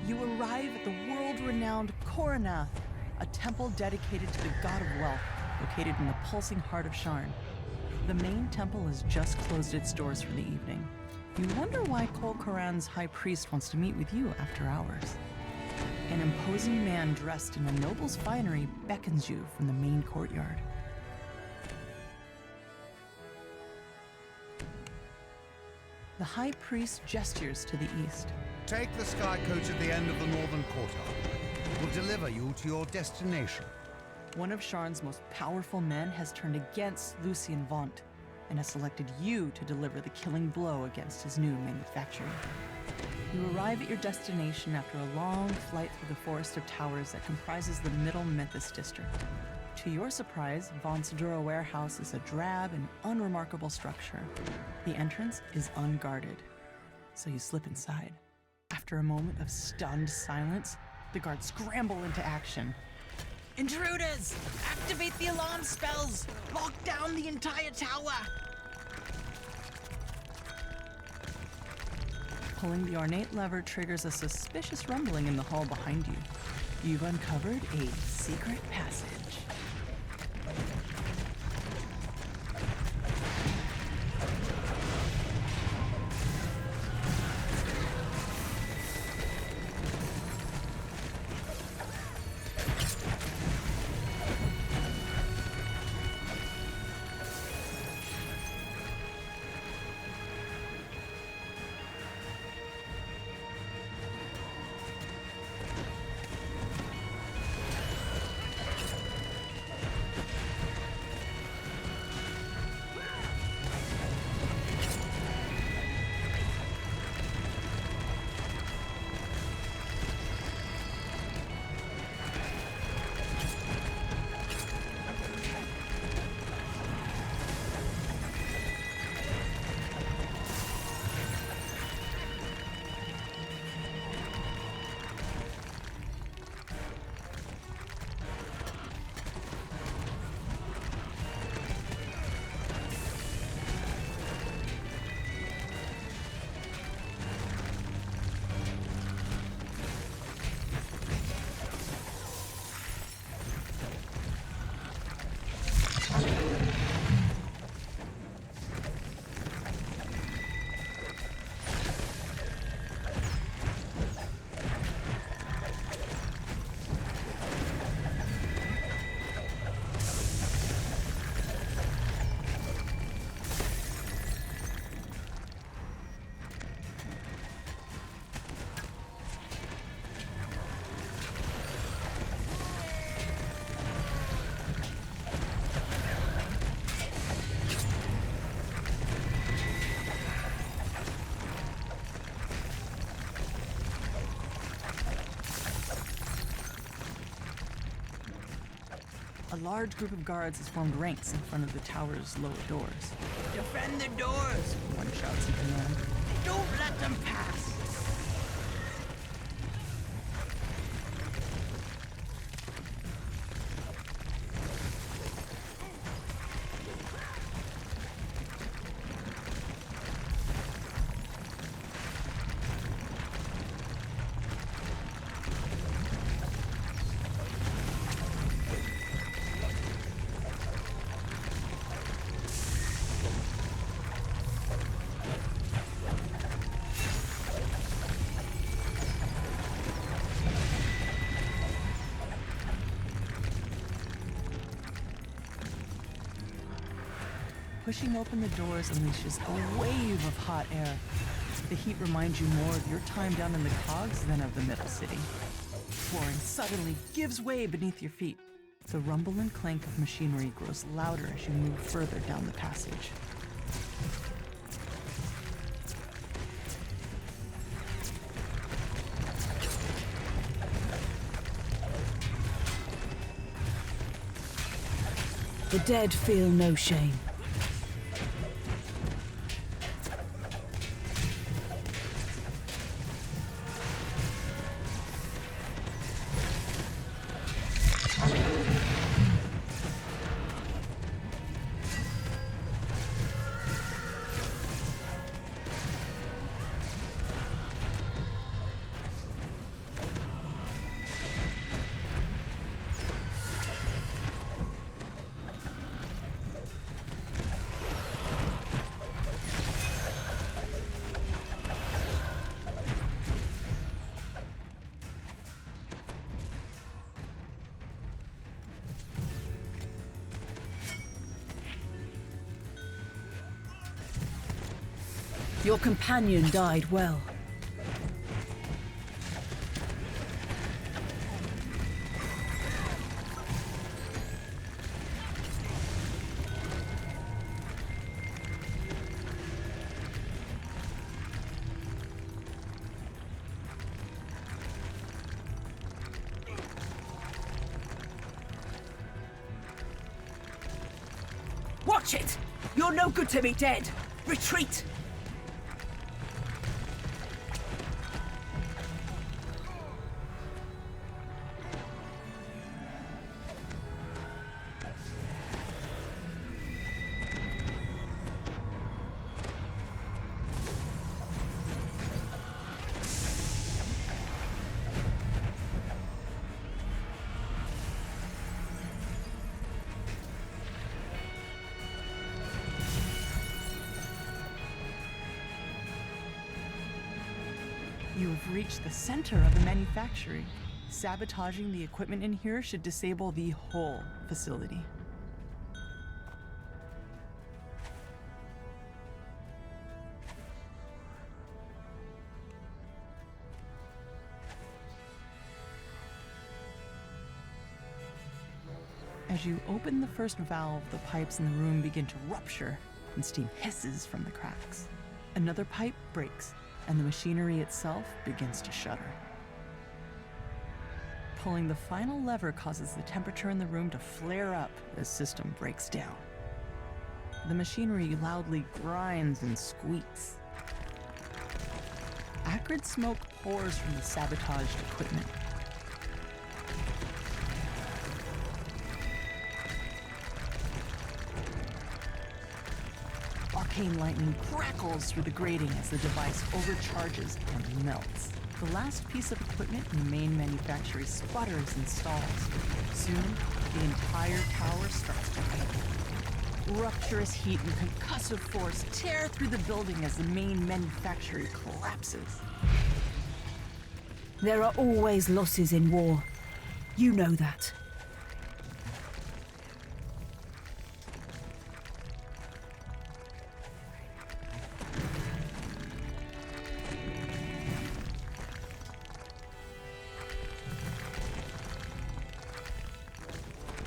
You arrive at the world-renowned Coronath, a temple dedicated to the god of wealth, located in the pulsing heart of Sharn. The main temple has just closed its doors for the evening. You wonder why Kol Karan's high priest wants to meet with you after hours. An imposing man dressed in a noble's finery beckons you from the main courtyard. The high priest gestures to the east. Take the sky coach at the end of the northern quarter. We'll deliver you to your destination. One of Sharn's most powerful men has turned against Lucien Vaunt and has selected you to deliver the killing blow against his new manufacturing. You arrive at your destination after a long flight through the forest of towers that comprises the Middle Memphis district. To your surprise, Vaunt's Dura warehouse is a drab and unremarkable structure. The entrance is unguarded, so you slip inside. After a moment of stunned silence, the guards scramble into action. Intruders! Activate the alarm spells! Lock down the entire tower! Pulling the ornate lever triggers a suspicious rumbling in the hall behind you. You've uncovered a secret passage. A large group of guards has formed ranks in front of the tower's lower doors. Defend the doors! One shouts in command. Don't let them pass! Pushing open the doors unleashes a wave of hot air. The heat reminds you more of your time down in the cogs than of the middle city. Flooring suddenly gives way beneath your feet. The rumble and clank of machinery grows louder as you move further down the passage. The dead feel no shame. Your companion died well. Watch it! You're no good to me dead! Retreat! You have reached the center of the manufactory. Sabotaging the equipment in here should disable the whole facility. As you open the first valve, the pipes in the room begin to rupture and steam hisses from the cracks. Another pipe breaks, and the machinery itself begins to shudder. Pulling the final lever causes the temperature in the room to flare up as system breaks down. The machinery loudly grinds and squeaks. Acrid smoke pours from the sabotaged equipment. Arcane lightning crackles through the grating as the device overcharges and melts. The last piece of equipment in the main manufactory sputters and stalls. Soon, the entire tower starts to quake. Rupturous heat and concussive force tear through the building as the main manufactory collapses. There are always losses in war. You know that.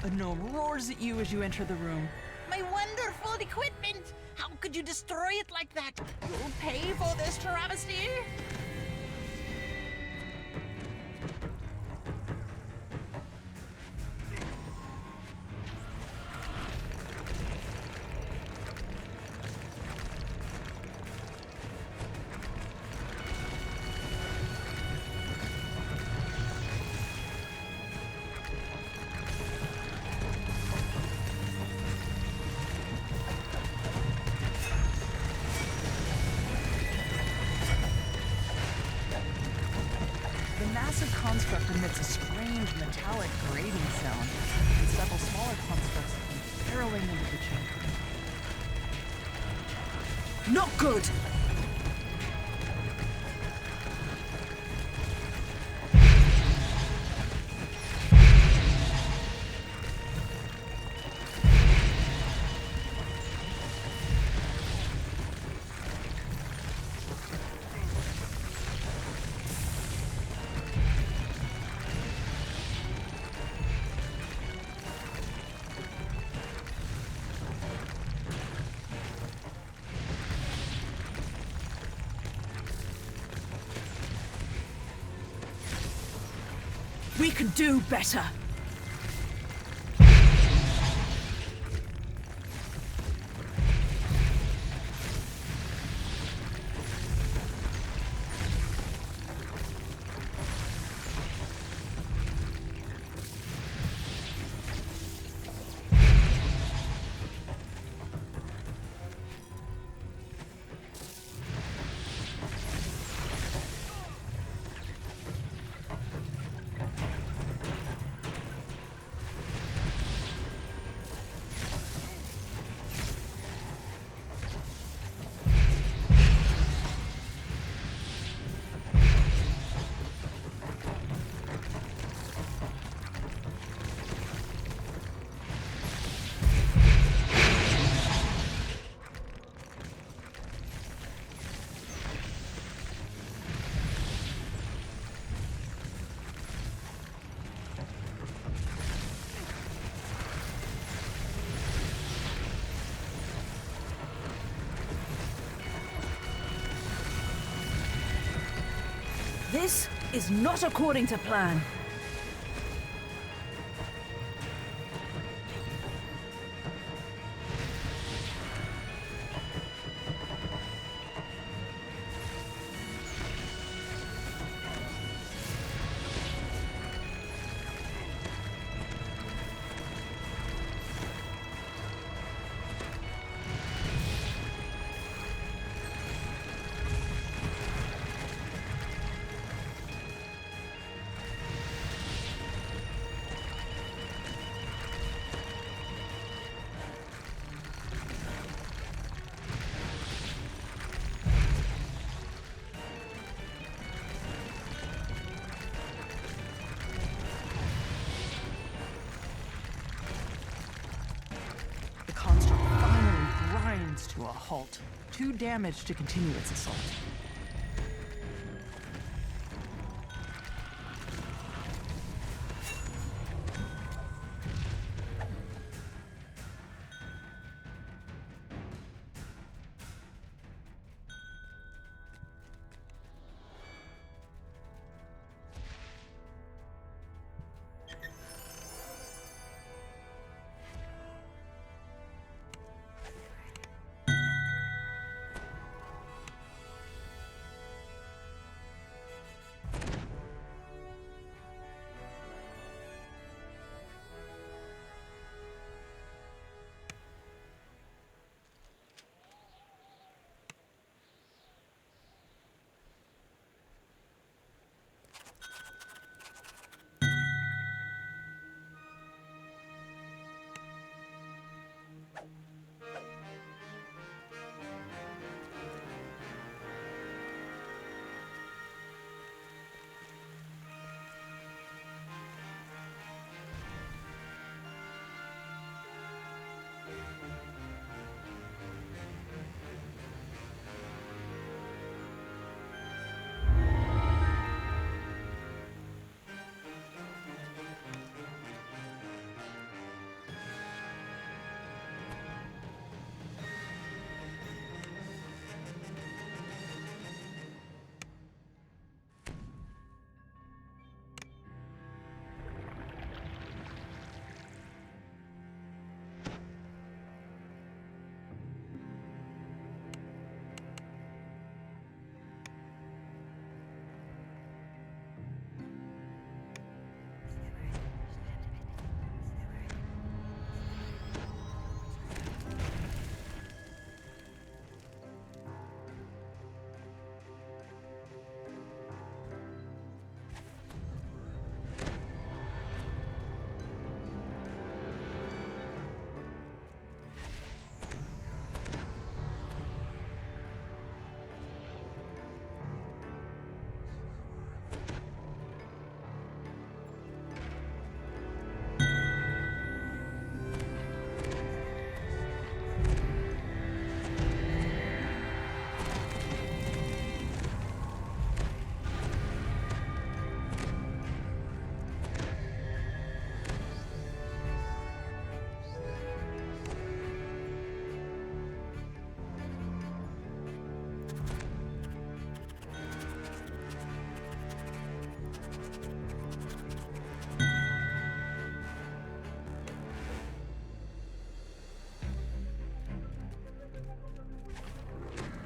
A gnome roars at you as you enter the room. My wonderful equipment! How could you destroy it like that? You'll pay for this travesty! metallic grating sound, and several smaller constructs come barreling into the chamber. Not good! We can do better! This is not according to plan. The construct finally grinds to a halt, too damaged to continue its assault.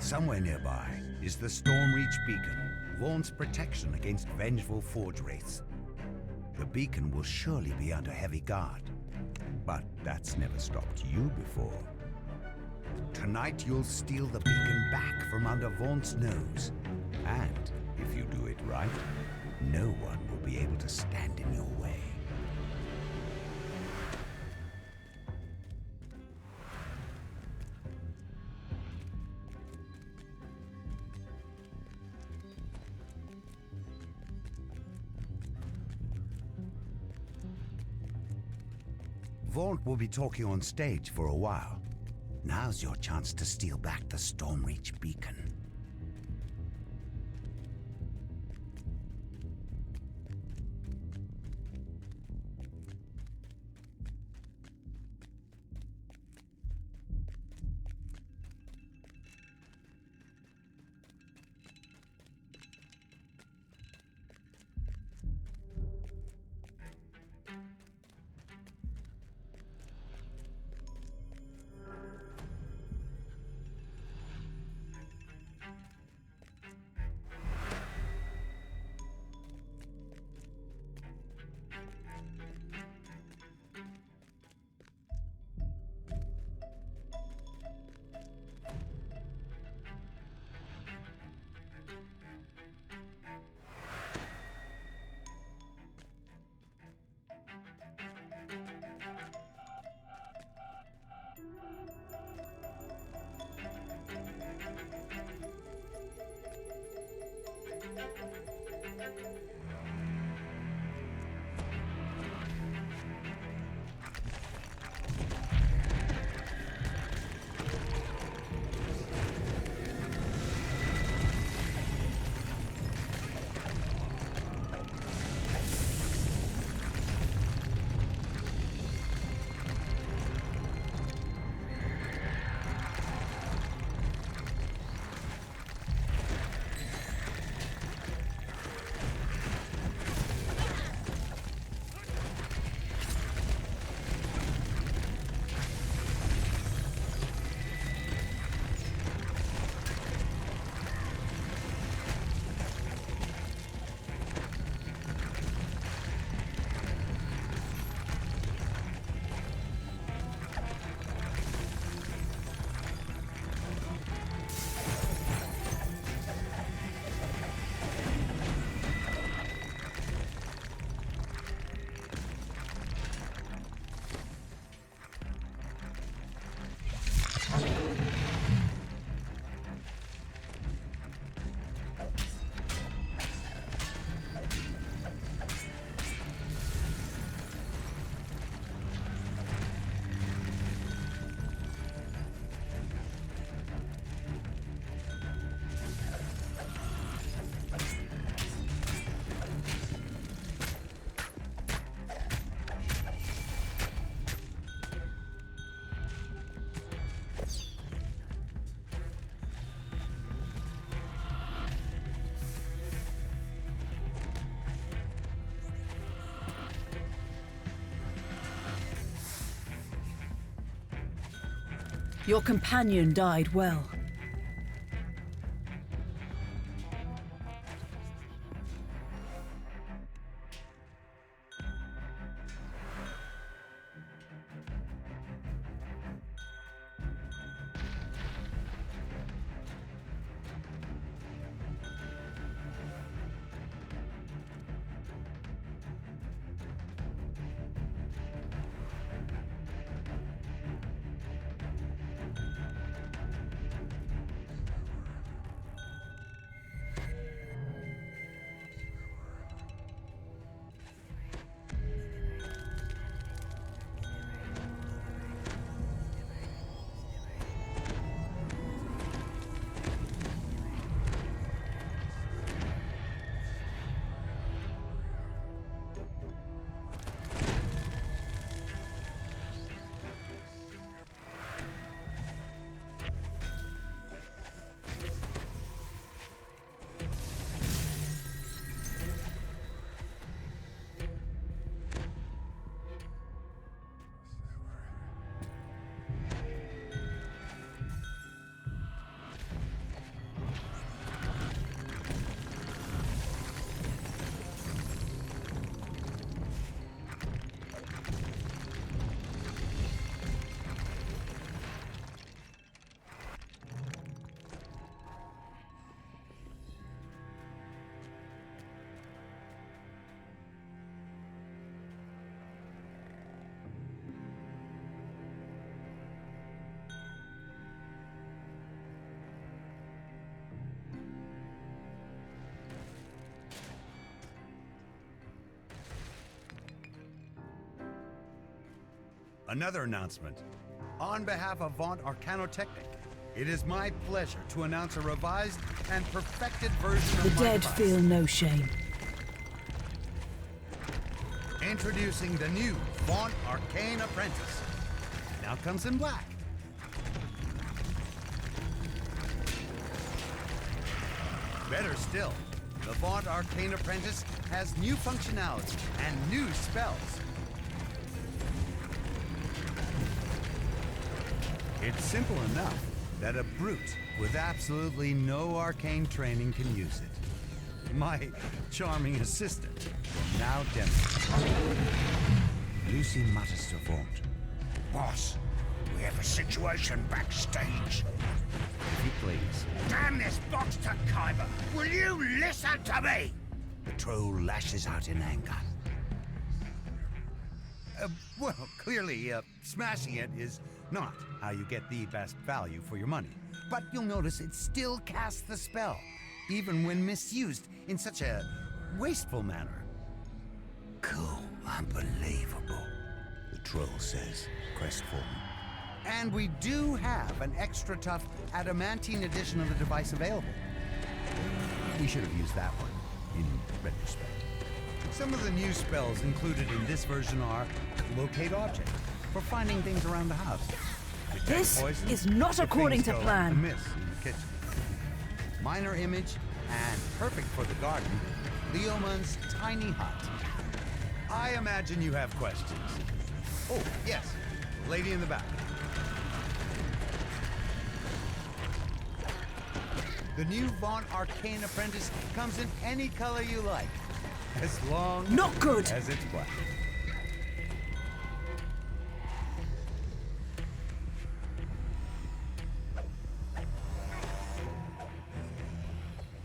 Somewhere nearby is the Stormreach Beacon, Vaughnt's protection against vengeful Forge Wraiths. The beacon will surely be under heavy guard, but that's never stopped you before. Tonight you'll steal the beacon back from under Vaughnt's nose, and if you do it right, no one will be able to stand in your way. Vaughnt will be talking on stage for a while. Now's your chance to steal back the Stormreach Beacon. Your companion died well. Another announcement. On behalf of Vaunt Arcanotechnic, it is my pleasure to announce a revised and perfected version The of my dead device. feel no shame. Introducing the new Vaunt Arcane Apprentice. Now comes in black. Better still, the Vaunt Arcane Apprentice has new functionality and new spells. It's simple enough that a brute with absolutely no arcane training can use it. My charming assistant will now demonstrate. Lucy mutters to Vaunt. Boss, we have a situation backstage. If you please. Damn this box to Kyber! Will you listen to me? The troll lashes out in anger. Well, clearly, smashing it is not how you get the best value for your money. But you'll notice it still casts the spell, even when misused in such a wasteful manner. Cool, unbelievable, the troll says, crestfallen. And we do have an extra tough adamantine edition of the device available. We should have used that one, in retrospect. Some of the new spells included in this version are Locate Object, for finding things around the house. Detect This poison, is not if according things to go plan. Amiss in the kitchen. Minor Image, and perfect for the garden, Leoman's Tiny Hut. I imagine you have questions. Oh, yes, lady in the back. The new Vaunt Arcane Apprentice comes in any color you like, as long Not good. as it's black.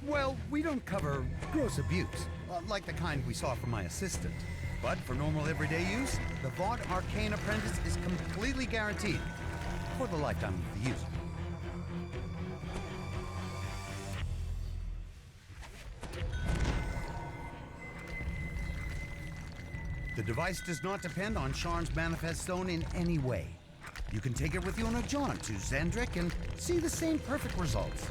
Well, we don't cover gross abuse, like the kind we saw from my assistant. But for normal everyday use, the Vaunt Arcane Apprentice is completely guaranteed for the lifetime of the user. The device does not depend on Sharn's Manifest Stone in any way. You can take it with you on a jaunt to Zendrick and see the same perfect results.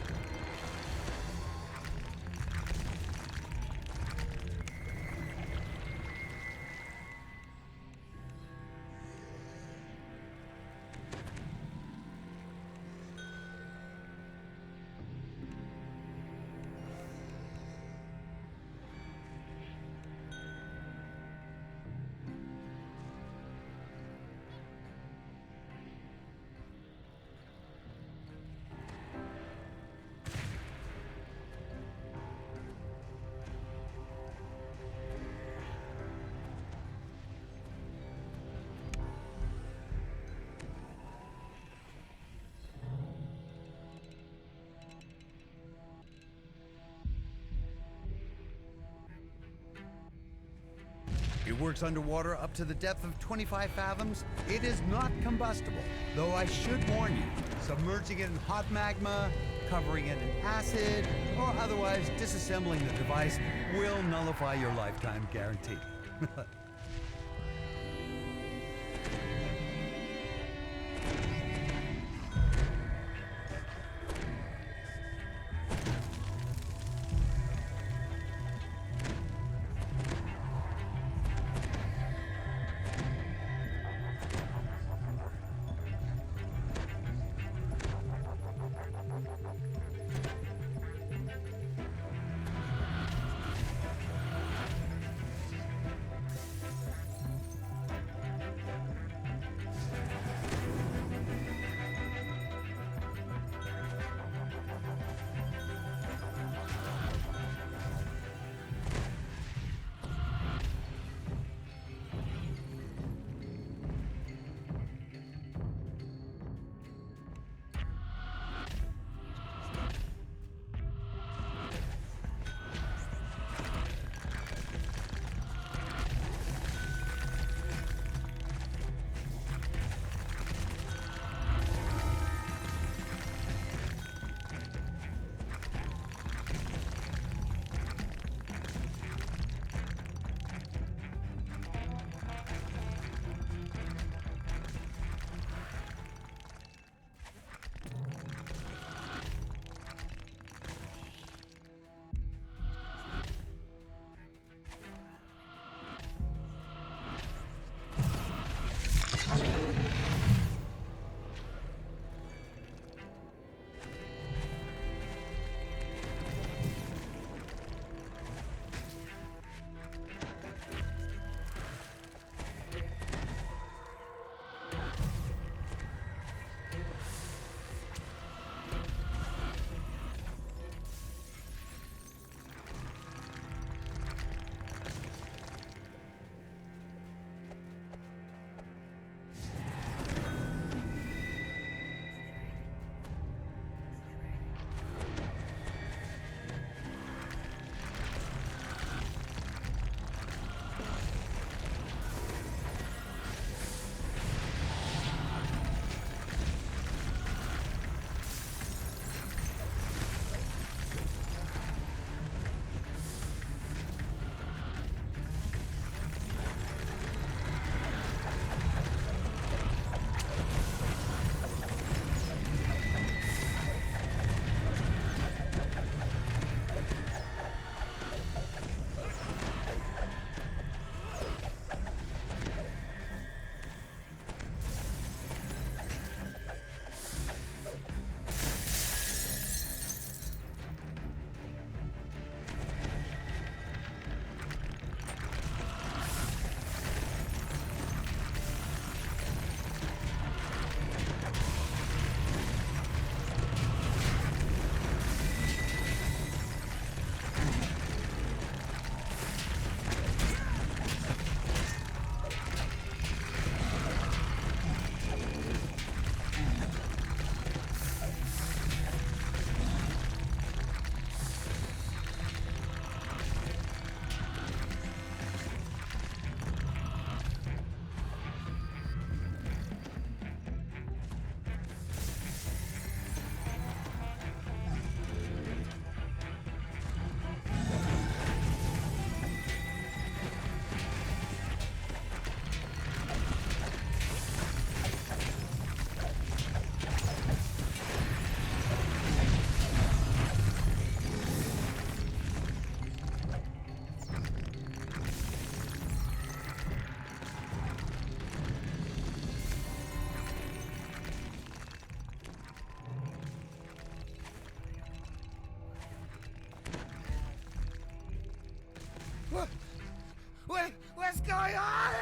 It works underwater up to the depth of 25 fathoms. It is not combustible, though I should warn you, submerging it in hot magma, covering it in acid, or otherwise disassembling the device will nullify your lifetime guarantee. going on?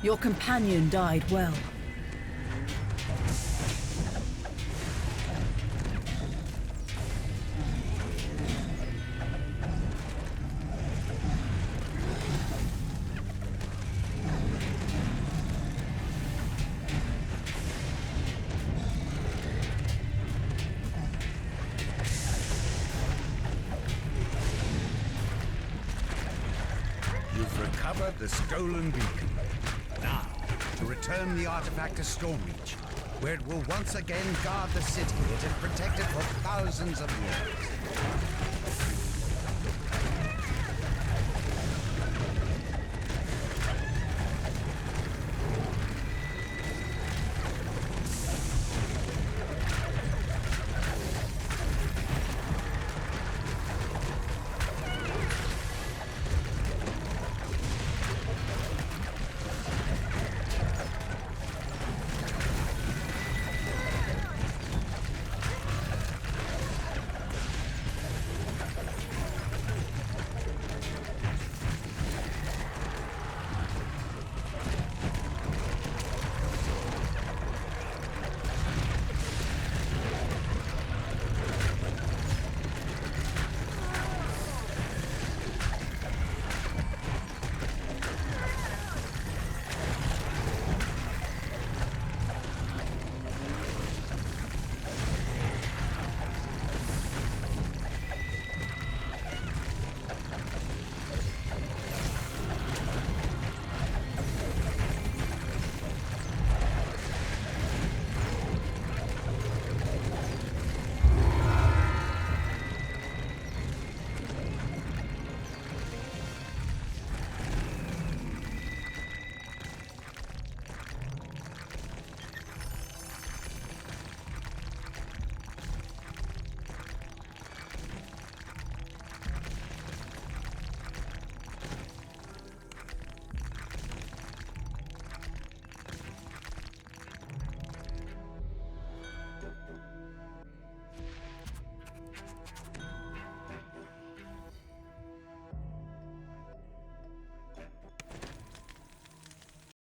Your companion died well. You've recovered the stolen beacon. Now, to return the artifact to Stormreach, where it will once again guard the city it has protected for thousands of years.